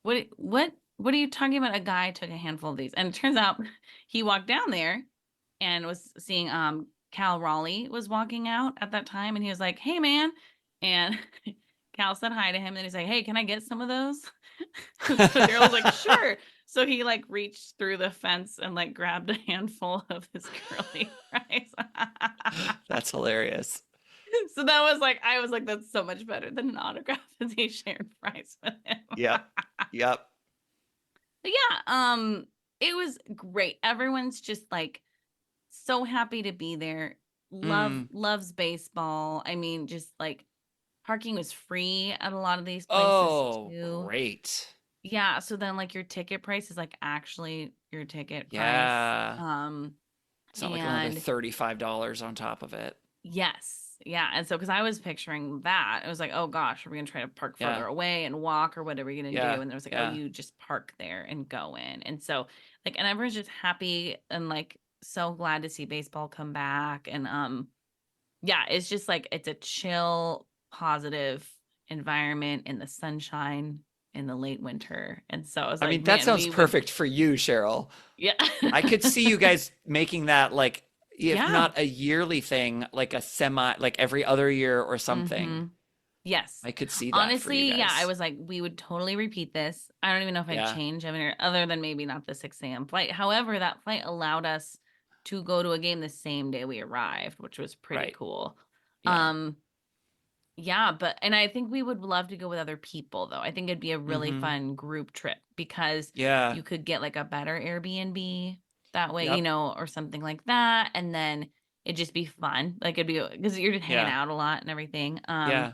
what are you talking about? A guy took a handful of these. And it turns out he walked down there and was seeing Cal Raleigh was walking out at that time, and he was like, hey man. And Cal said hi to him, and he's like, hey, can I get some of those? So Daryl was like, sure. So he like reached through the fence and like grabbed a handful of his curly fries. That's hilarious. So that was like, I was like, that's so much better than an autograph, as he shared fries with him. Yep. But yeah, it was great. Everyone's just like so happy to be there. Loves baseball. I mean, just like parking was free at a lot of these places too. Great. Yeah, so then like your ticket price is like actually your ticket price. Yeah. It's not like another $35 on top of it. Yes. Yeah. And so because I was picturing that, it was like, oh gosh, are we gonna try to park further away and walk, or what are we gonna do? And there was like, oh, you just park there and go in. And so like, and everyone's just happy and like so glad to see baseball come back. And yeah, it's just like it's a chill, positive environment in the sunshine. in the late winter. And so I was I like, mean, that man, sounds we would, perfect for you, Cheryl. yeah. I could see you guys making that like, if Yeah. not a yearly thing, like a semi, like every other year or something. Mm-hmm. Yes. I could see that for you Honestly, yeah, I guys. was like, we would totally repeat this. I don't even know if I'd Yeah, change. I mean, other than maybe not the 6 a.m. flight. However, that flight allowed us to go to a game the same day we arrived, which was pretty right. cool. Yeah. Um, yeah, and I think we would love to go with other people though. I think it'd be a really Mm-hmm. fun group trip because Yeah. you could get like a better Airbnb that way, Yep. or something like that. And then it'd just be fun. Like it'd be because you're just hanging Yeah. out a lot and everything. Yeah. I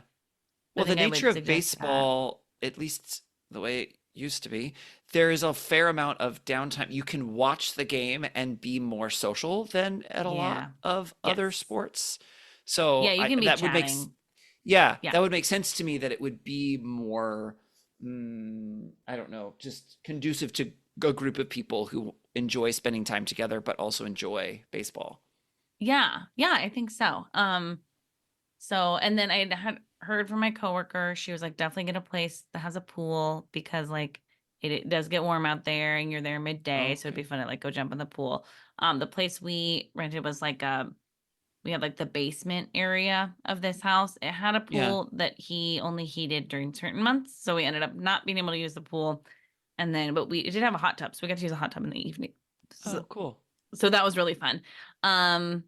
Well, the think I nature would of suggest that. baseball, at least the way it used to be, there is a fair amount of downtime. You can watch the game and be more social than at a lot Yeah. of other Yes. sports. Yeah, So you I can be that would make chatting. yeah, Yeah. that would make sense to me that it would be more I don't know, just conducive to a group of people who enjoy spending time together but also enjoy baseball. Yeah. Yeah, I think so. So and then had heard from my coworker, she was like, definitely get a place that has a pool because like it does get warm out there and you're there midday, so it'd be Okay. fun to like go jump in the pool. The place we rented was like we had like the basement area of this house. It had a Yeah. pool that he only heated during certain months, so we ended up not being able to use the pool. And then, but it did have a hot tub, so we got to use a hot tub in the evening. So, Oh, cool. so that was really fun. Um,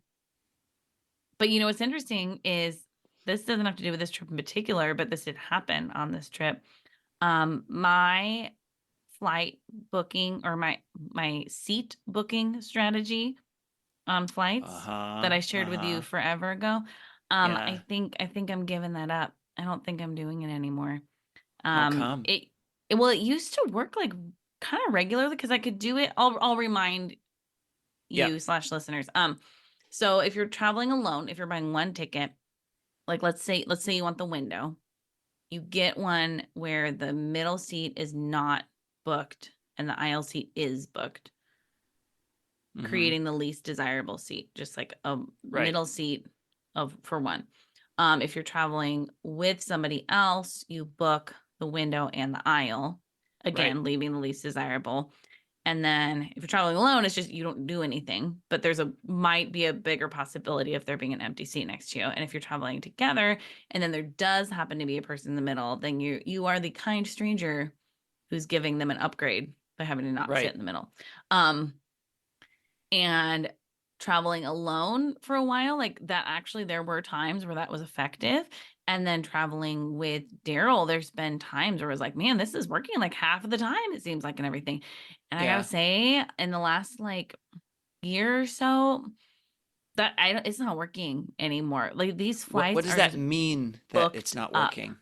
but what's interesting is this doesn't have to do with this trip in particular, but this did happen on this trip. My flight booking or my seat booking strategy on flights that Uh-huh. I shared with you Uh-huh. forever ago. Yeah. I think I'm giving that up. I don't think I'm doing it anymore. How come? It used to work like kind of regularly because I could do it. I'll remind Yeah. you slash listeners. So if you're traveling alone, if you're buying one ticket, like let's say you want the window, you get one where the middle seat is not booked and the aisle seat is booked, Mm-hmm. creating the least desirable seat, just like a Right. middle seat for one. If you're traveling with somebody else, you book the window and the aisle, Right. again, leaving the least desirable. And then if you're traveling alone, it's just you don't do anything, but might be a bigger possibility of there being an empty seat next to you. And if you're traveling together and then there does happen to be a person in the middle, then you are the kind stranger who's giving them an upgrade by having to not sit Right. in the middle. Um, and traveling alone for a while, like that, actually there were times where that was effective. And then traveling with Daryl, there's been times where I was like, man, this is working like half of the time, it seems like, and everything. And I gotta Yeah. say, in the last like year or so, that it's not working anymore. Like these What flights does are that just mean that it's booked not up. working?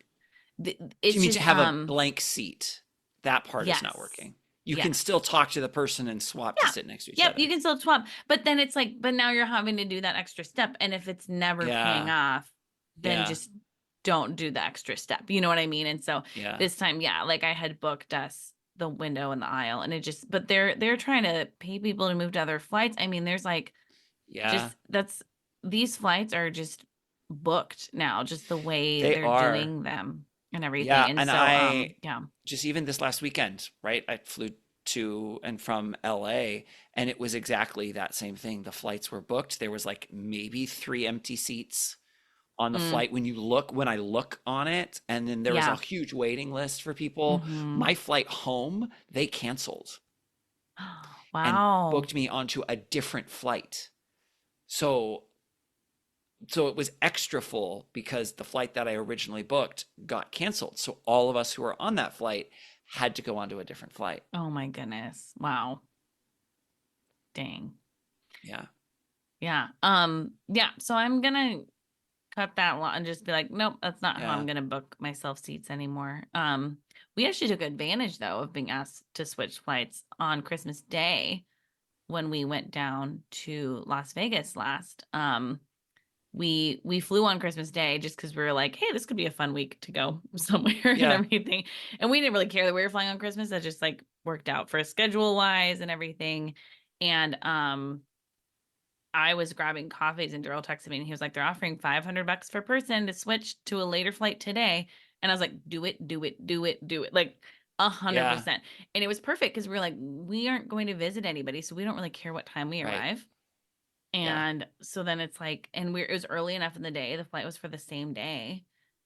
You It's mean to just have a blank seat? That part is not yes. working. You can Yes. still talk to the person and swap to Yeah. sit next to each Yep, you other. can still swap. But then it's like, but now you're having to do that extra step. And if it's never paying Yeah. off, then Yeah. just don't do the extra step. You know what I mean? And so Yeah. this time, yeah, like I had booked us the window and the aisle and it just, but they're trying to pay people to move to other flights. I mean, there's like Yeah. just these flights are just booked now, just the way They they're are. doing them and everything. Yeah. And And so I yeah. just even this last weekend, right? I flew to and from LA and it was exactly that same thing. The flights were booked. There was like maybe 3 empty seats on the Mm, flight when I look on it, and then there was a yeah. huge waiting list for people. Hmm. My flight home, they canceled and Wow. booked me onto a different flight. So so it was extra full because the flight that I originally booked got canceled. So all of us who were on that flight had to go onto a different flight. Oh my goodness. Wow. Dang. Yeah. Yeah. Yeah. So I'm gonna cut that lot and just be like, nope, that's not how Yeah. I'm gonna book myself seats anymore. We actually took advantage though of being asked to switch flights on Christmas Day when we went down to Las Vegas last. We flew on Christmas Day just because we were like, hey, this could be a fun week to go somewhere and Yeah. everything. And we didn't really care that we were flying on Christmas. That just like worked out for schedule wise and everything. And I was grabbing coffees and Daryl texted me and he was like, they're offering $500 per person to switch to a later flight today. And I was like, do it, do it, do it, do it. Like 100%. And it was perfect because we were like, we aren't going to visit anybody. So we don't really care what time we Right. arrive. Yeah. And so then it's like, and it was early enough in the day. The flight was for the same day.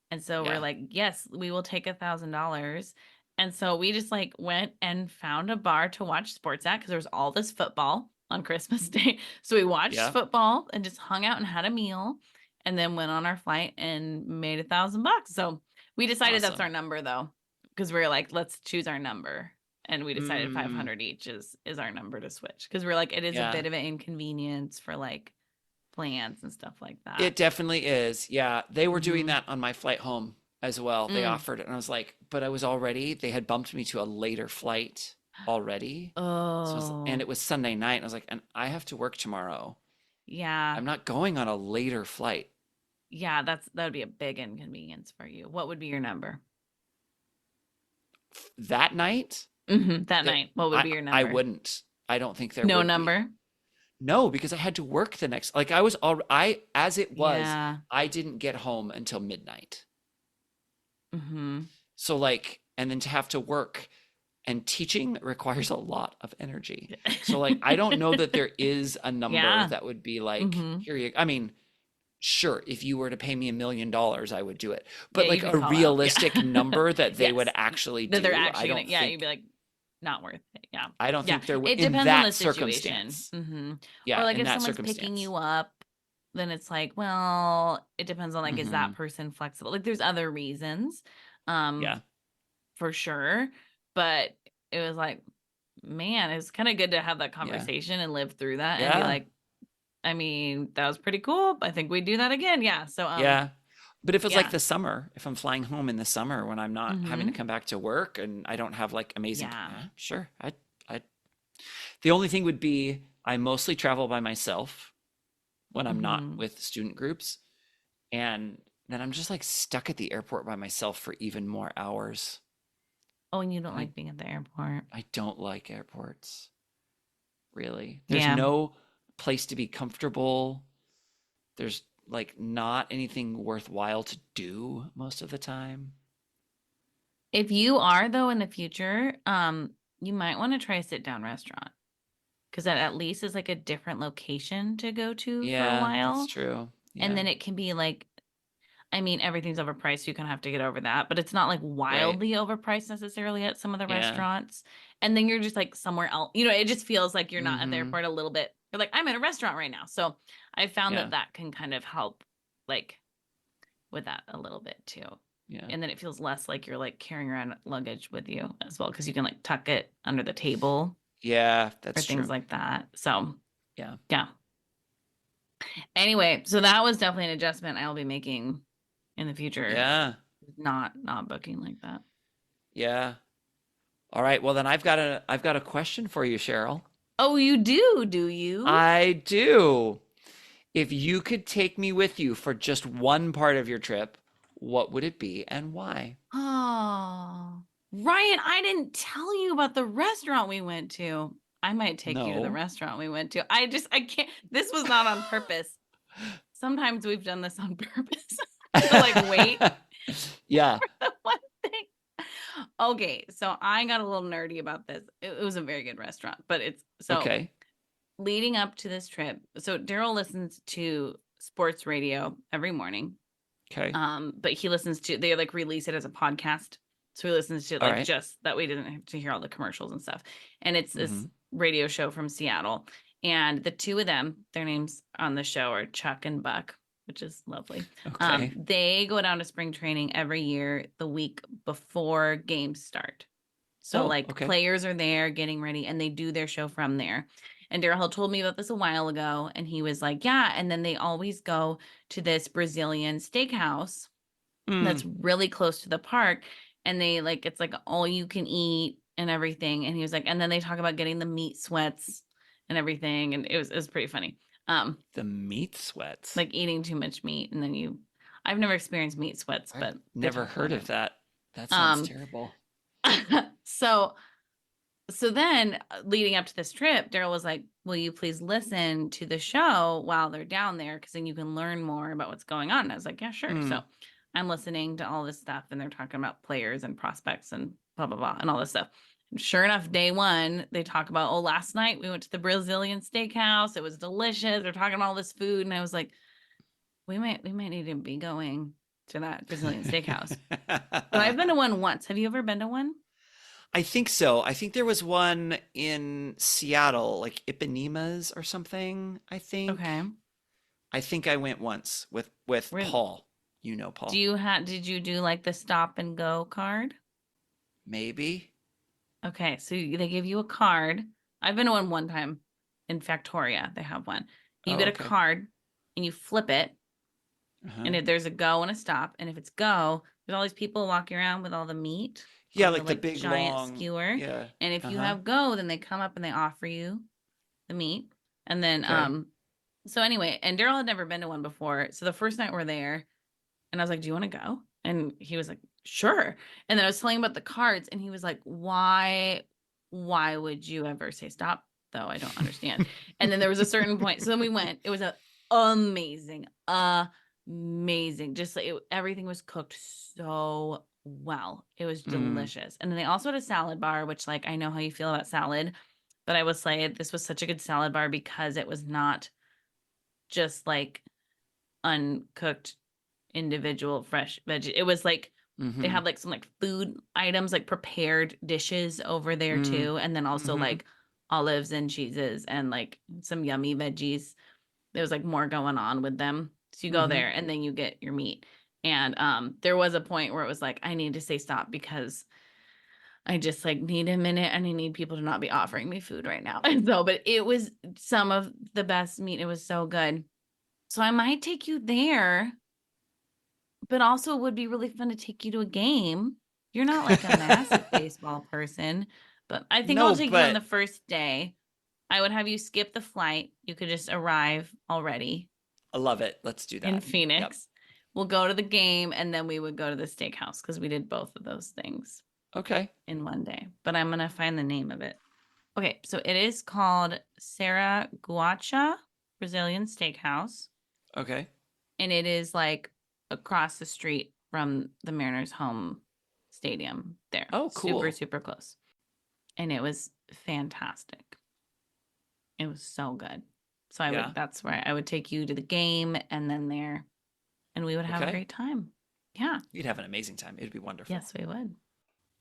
And so we're Yeah. like, yes, we will take $1,000. And so we just like went and found a bar to watch sports at because there was all this football on Christmas Day. So we watched Yeah. football and just hung out and had a meal and then went on our flight and made $1,000. So we decided that's Awesome. our number though, because we were like, let's choose our number. And we decided Mm, 500 each is our number to switch because we're like, it is a yeah. bit of an inconvenience for like plans and stuff like that. It definitely is. Yeah. They were doing Mhm. that on my flight home as well. They Mm. offered it, and I was like, but they had bumped me to a later flight already. So and Oh, it was Sunday night. And I was like, and I have to work tomorrow. yeah. I'm not going on a later flight. Yeah, that would be a big inconvenience for you. What would be your number? That night, That there, night, what would be your I number? wouldn't. I don't think there No would be. number? No, because I had to work the next. Like as it was, Yeah. I didn't get home until midnight. Mm-hmm. So like, and then to have to work, and teaching requires a lot of energy. So like, I don't know that there is a number Yeah. that would be like, Mm-hmm. here you. I mean, sure, if you were to pay me $1 million, I would do it. But Yeah, like you a can call out. realistic Yeah. number that they would Yes. actually That do, they're I actually gonna, don't yeah, you'd think. be like, not worth it. Yeah. I don't Yeah. think there would It in depends on that the situation. circumstance. Mm-hmm. Yeah, Or like in if that someone's picking circumstance. you up, then it's like, well, it depends on like, is that Hmm. person flexible? Like there's other reasons. Yeah, For sure. But it was like, man, it's kind of good to have that yeah, conversation and live through that and be yeah, like, I mean, that was pretty cool. I think we'd do that again. Yeah. So yeah. But if it's like yeah. the summer, if I'm flying home in the summer when I'm not having to Mm-hmm. come back to work and I don't have like amazing, Yeah. sure. I. The only thing would be I mostly travel by myself when I'm not Mm-hmm. with student groups, and then I'm just like stuck at the airport by myself for even more hours. Oh, and you don't And like being at the airport. I don't like airports. Really. There's Yeah. no place to be comfortable. There's like not anything worthwhile to do most of the time. If you are though in the future, you might want to try a sit down restaurant because that at least is like a different location to go to for a Yeah, while. that's true. And Yeah, then it can be like, I mean, everything's overpriced, so you kind of have to get over that. But it's not like right. wildly overpriced necessarily at some of the Yeah. restaurants. And then you're just like somewhere else. You know, it just feels like you're not at the Hmm. airport a little bit. You're like, I'm in a restaurant right now. So I found Yeah, that that can kind of help like with that a little bit too. yeah, And then it feels less like you're like carrying around luggage with you as well because you can like tuck it under the table yeah. or That's things true. like that. So Yeah, yeah. Anyway, so that was definitely an adjustment I'll be making in the future. yeah, Not booking like that. yeah. All right. Well, then I've got a question for you, Cheryl. Oh, you do you? I do. If you could take me with you for just one part of your trip, what would it be and why? Oh, Ryan, I didn't tell you about the restaurant we went to. I might take you to the No. restaurant we went to. I can't. This was not on purpose. Sometimes we've done this on purpose to like wait Yeah. for the one thing. Okay, so I got a little nerdy about this. It was a very good restaurant, but it's so Okay. leading up to this trip. So Daryl listens to sports radio every morning. Okay. But he listens to they like release it as a podcast. So he listens to it All like right. just that we didn't have to hear all the commercials and stuff. And it's this Mhm. radio show from Seattle. And the two of them, their names on the show are Chuck and Buck, which is lovely. Okay. They go down to spring training every year the week before games start. So Oh, like okay. players are there getting ready and they do their show from there. And Daryl had told me about this a while ago. And he was like, yeah. And then they always go to this Brazilian steakhouse that's Mm. really close to the park. And they like, it's like all you can eat and everything. And he was like, and then they talk about getting the meat sweats and everything. And it was pretty funny. The meat sweats. Like eating too much meat. And then I've never experienced meat sweats, but I've they never talk heard about of that. That sounds it. terrible. So then leading up to this trip, Daryl was like, will you please listen to the show while they're down there? Because then you can learn more about what's going on. And I was like, yeah, sure. So Mm. I'm listening to all this stuff and they're talking about players and prospects and blah, blah, blah, and all this stuff. And sure enough, day one, they talk about, oh, last night we went to the Brazilian steakhouse. It was delicious. They're talking about all this food. And I was like, we might need to be going to that Brazilian steakhouse. But I've been to one once. Have you ever been to one? I think so. I think there was one in Seattle, like Ipanemas or something, I think. Okay. I think I went once with Where, Paul. You know Paul. did you do like the stop and go card? Maybe. Okay, so they give you a card. I've been to one time in Factoria. They have one. You Oh, get a okay. card and you flip it, Uh-huh. and if there's a go and a stop, and if it's go, there's all these people walking around with all the meat Yeah, on the like the big giant long. skewer. Yeah. And if you Uh-huh. have go, then they come up and they offer you the meat. And then Okay. so anyway, and Daryl had never been to one before. So the first night we're there, and I was like, "Do you want to go?" And he was like, "Sure." And then I was telling him about the cards, and he was like, Why would you ever say stop? Though I don't understand." And then there was a certain point. So then we went. It was amazing, amazing. Just like everything was cooked so well. It was delicious. And then they also had a salad bar, which like I know how you feel about salad, but I will say this was such a good salad bar because it was not just like uncooked individual fresh veggie. It was like they Mm-hmm. had like some like food items, like prepared dishes over there Mm. too, and then also Mm-hmm. like olives and cheeses and like some yummy veggies. There was like more going on with them. So you go Mm-hmm. there and then you get your meat. And there was a point where it was like I need to say stop because I just like need a minute and I need people to not be offering me food right now. And so, but it was some of the best meat. It was so good. So I might take you there, but also it would be really fun to take you to a game. You're not like a massive baseball person, but I think I'll No, take you on the but first day. I would have you skip the flight. You could just arrive already I love it. Let's do in that. Yep. Phoenix. We'll go to the game and then we would go to the steakhouse because we did both of those things Okay. in one day. But I'm going to find the name of it. Okay, so it is called Saraguacha Brazilian Steakhouse. Okay. And it is like across the street from the Mariners' home stadium there. Oh, Super, cool. super close. And it was fantastic. It was so good. So Yeah. that's where I would take you to the game and then there, and we would have a Okay. great time. Yeah. You'd have an amazing time. It'd be wonderful. Yes, we would.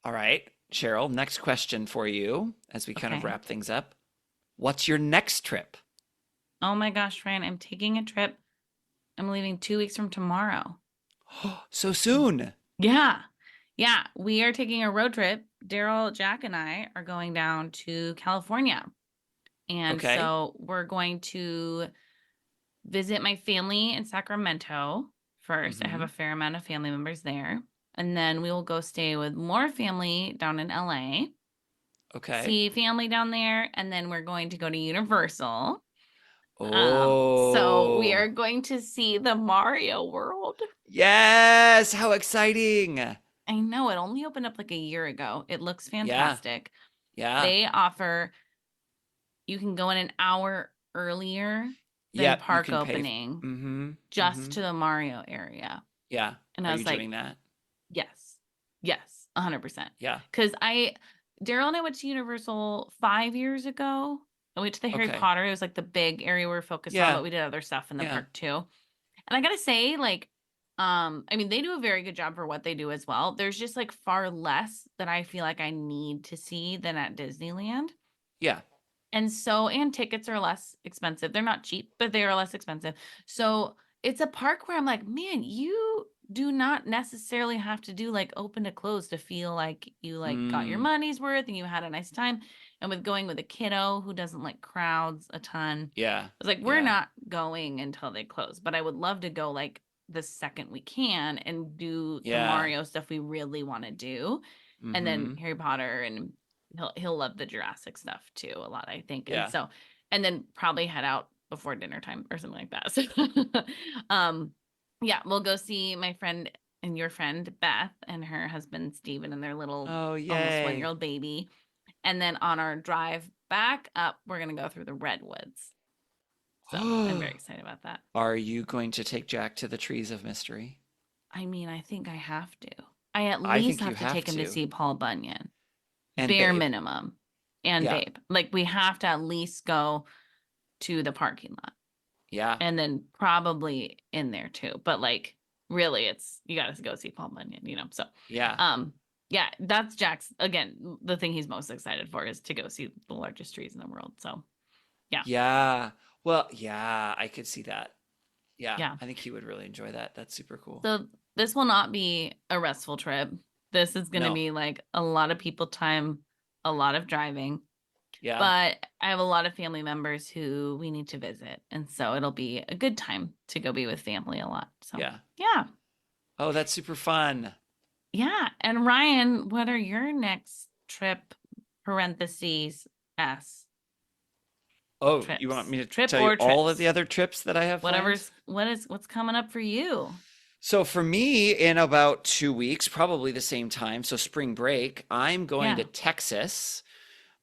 All right, Cheryl, next question for you as we kind of Okay. wrap things up. What's your next trip? Oh my gosh, Fran, I'm taking a trip. I'm leaving 2 weeks from tomorrow. So soon. Yeah. Yeah. We are taking a road trip. Daryl, Jack, and I are going down to California. And Okay. so we're going to visit my family in Sacramento first. I have Mhm. a fair amount of family members there. And then we will go stay with more family down in LA, Okay. see family down there. And then we're going to go to Universal. Oh. So we are going to see the Mario World. Yes. How exciting. I know it only opened up like a year ago. It looks Yeah. fantastic. Yeah. They offer, you can go in an hour earlier than Yep. You park can pay. opening Mm-hmm. just Mm-hmm. to the Mario area. Yeah. And I Are was you like, doing that? yes, 100%. Yeah. Because Daryl and I went to Universal 5 years ago. I went to the Harry Okay. Potter. It was like the big area we were focused on, Yeah. but we did other stuff in the Yeah. park too. And I gotta say, like, I mean, they do a very good job for what they do as well. There's just like far less that I feel like I need to see than at Disneyland. Yeah. And so, and tickets are less expensive. They're not cheap, but they are less expensive. So it's a park where I'm like, man, you do not necessarily have to do like open to close to feel like you like got your Mm. money's worth and you had a nice time. And with going with a kiddo who doesn't like crowds a ton, Yeah. I was like, we're Yeah. not going until they close, but I would love to go like the second we can and do the Yeah. Mario stuff we really want to do. And then Mhm. Harry Potter, and he'll love the Jurassic stuff too a lot, I think. Yeah. And so, and then probably head out before dinner time or something like that. So yeah, we'll go see my friend and your friend Beth and her husband Steven and their little Oh, almost yay. 1-year-old baby. And then on our drive back up, we're gonna go through the redwoods. So I'm very excited about that. Are you going to take Jack to the Trees of Mystery? I mean, I think I have to. I at I least think you have to have take him to to. see Paul Bunyan, And bare Babe. minimum, and Yeah. Babe. Like we have to at least go to the parking lot, Yeah. and then probably in there too. But like, really, it's you got to go see Paul Bunyan, So, Yeah. um, yeah, that's Jack's again. The thing he's most excited for is to go see the largest trees in the world. So, yeah, Yeah. Well, yeah, I could see that. Yeah. yeah. I think he would really enjoy that. That's super cool. So this will not be a restful trip. This is going to No. be like a lot of people time, a lot of driving. Yeah. But I have a lot of family members who we need to visit. And so it'll be a good time to go be with family a lot. So, Yeah. yeah. Oh, that's super fun. Yeah. And Ryan, what are your next trip, parentheses, S Oh, you want trips? me to Trip tell you or all of the trips? other trips that I have planned? What's coming up for you? So for me, in about 2 weeks, probably the same time, so spring break, I'm going to Yeah. Texas.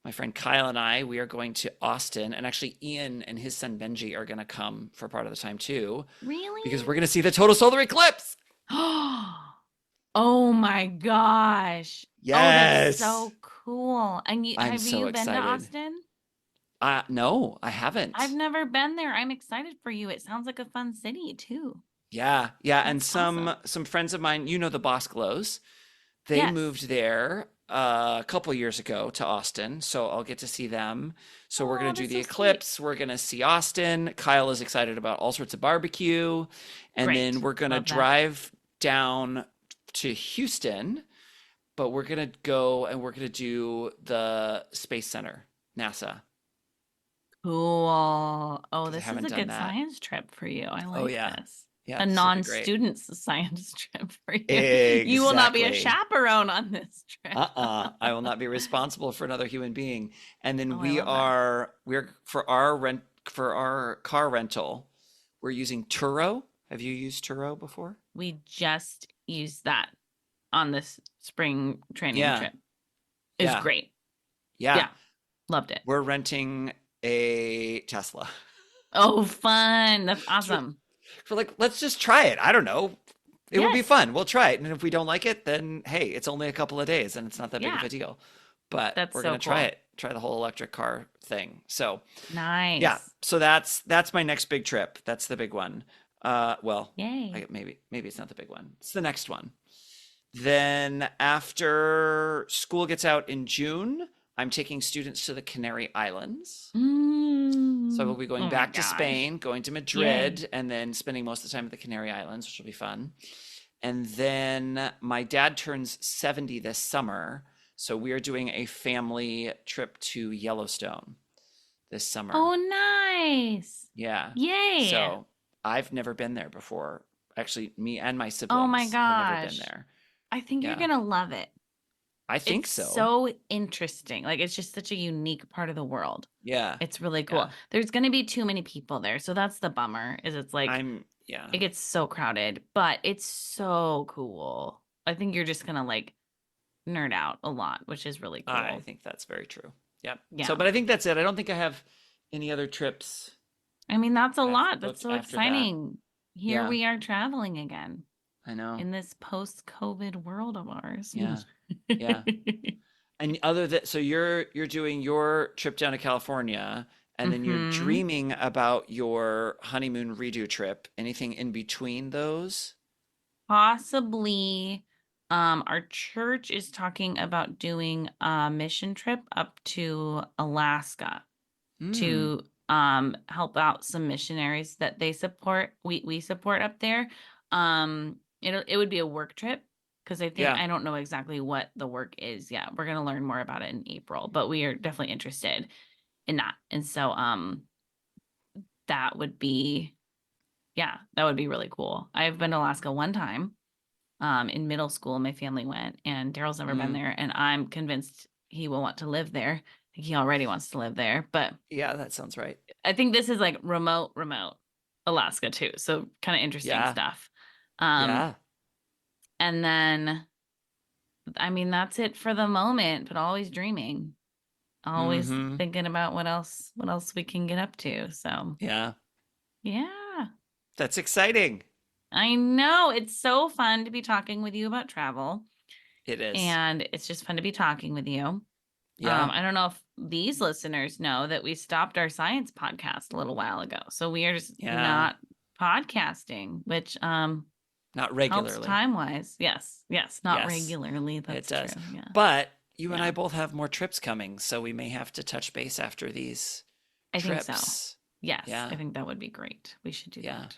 My friend Kyle and I, we are going to Austin, and actually Ian and his son Benji are going to come for part of the time too, because Really? we're going to see the total solar eclipse. Oh my gosh. Oh, that's Yes. so cool. And I'm have so you been to excited. Austin? No, I I've haven't. never been there. I'm excited for you. It sounds like a fun city too. Yeah, yeah, and That's awesome. some friends of mine, you know the Bosclos, they Yes. moved there a couple years ago to Austin, so I'll get to see them. So we're Oh, gonna do that's the so sweet. eclipse. We're gonna see Austin. Kyle is excited about all sorts of barbecue, and then Great. we're gonna Love that. drive down to Houston. But we're gonna go and we're gonna do the Space Center, NASA, Cool. Oh, because I this is haven't a done good that. science trip for you. I Oh like yeah, this. yeah, A this will be great. non-student science trip for you. You will not be a Exactly. chaperone on this trip. I will not be responsible for another human being. And then Oh, I love that. we're for our rent for our car rental, we're using Turo. Have you used Turo before? We just used that on this spring training Yeah, trip. It's yeah, great. yeah. Yeah, loved it. We're renting a Tesla. Oh, fun. That's So awesome. we're like, let's just try it. I don't know. It will be Yes. fun. We'll try it. And if we don't like it, then hey, it's only a couple of days and it's not that big of Yeah, a deal. But that's we're so gonna try cool. it, try the whole electric car thing. So yeah, Nice. so that's my next big trip. That's the big one. Well, Yay. maybe it's not the big one. It's the next one. Then after school gets out in June, I'm taking students to the Canary Islands. So I will be going Oh my back to gosh. Spain, going to Yay. Madrid, and then spending most of the time at the Canary Islands, which will be fun. And then my dad turns 70 this summer. So we are doing a family trip to Yellowstone this summer. Oh, nice. Yeah. Yay. So I've never been there before. Actually, me and my Oh my siblings have never been gosh. there. I think you're Yeah. gonna love it. I think It's so. so interesting. Like it's just such a unique part of the world. Yeah. It's really cool. Yeah. There's gonna be too many people there. So that's the bummer, is it's like Yeah. it gets so crowded, but it's so cool. I think you're just gonna like nerd out a lot, which is really I cool. think that's very true. Yep. So, Yeah. but I think that's it. I don't think I have any other trips I mean, that's a lot. That's booked so after that. exciting. Here Yeah, we are traveling again I know. in this post-COVID world of ours. Yeah, yeah. And other than so you're doing your trip down to California, and then you're Mm-hmm. dreaming about your honeymoon redo trip. Anything in between those? Possibly, our church is talking about doing a mission trip up to Alaska Hmm. to help out some missionaries that they support. We support up there. It would be a work trip because Yeah. I don't know exactly what the work is yet. We're gonna learn more about it in April, but we are definitely interested in that. And so that would be yeah, that would be really cool. I've been to Alaska one time. In middle school, my family went, and Daryl's never been Mm. there, and I'm convinced he will want to live there. I think he already wants to live there, but Yeah, that sounds right. I think this is like remote Alaska too. So kind of interesting Yeah. stuff. Um, Yeah. and then I mean that's it for the moment, but always dreaming. Always Mm-hmm. thinking about what else we can get up to. So Yeah. yeah. That's exciting. I know. It's so fun to be talking with you about travel. It is. And it's just fun to be talking with you. Yeah. I don't know if these listeners know that we stopped our science podcast a little while ago. So we are just not podcasting, which not regularly. helps time-wise. Yes, not Yes, regularly. That's it does. true. Yeah. But you and I both have more trips coming, so we may have to touch base after these trips. Think so. Yes, Yeah. I think that would be great. We should do that.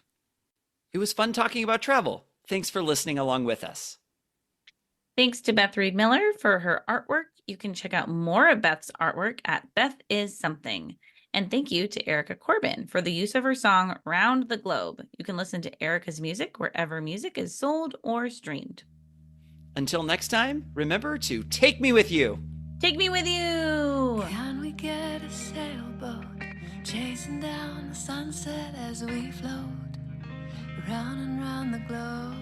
It was fun talking about travel. Thanks for listening along with us. Thanks to Beth Reed Miller for her artwork. You can check out more of Beth's artwork at Beth Is Something. And thank you to Erica Corbin for the use of her song Round the Globe. You can listen to Erica's music wherever music is sold or streamed. Until next time, remember to take me with you. Take me with you. Can we get a sailboat chasing down the sunset as we float round and round the globe?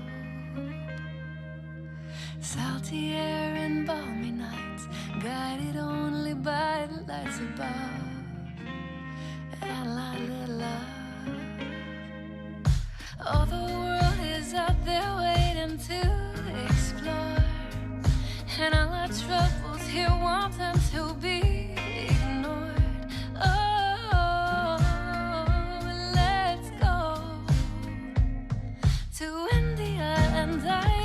Salty air and balmy nights, guided only by the lights above, and a little love. Oh, the world is out there waiting to explore, and all our troubles here wanting to be ignored. Oh, let's go to India and I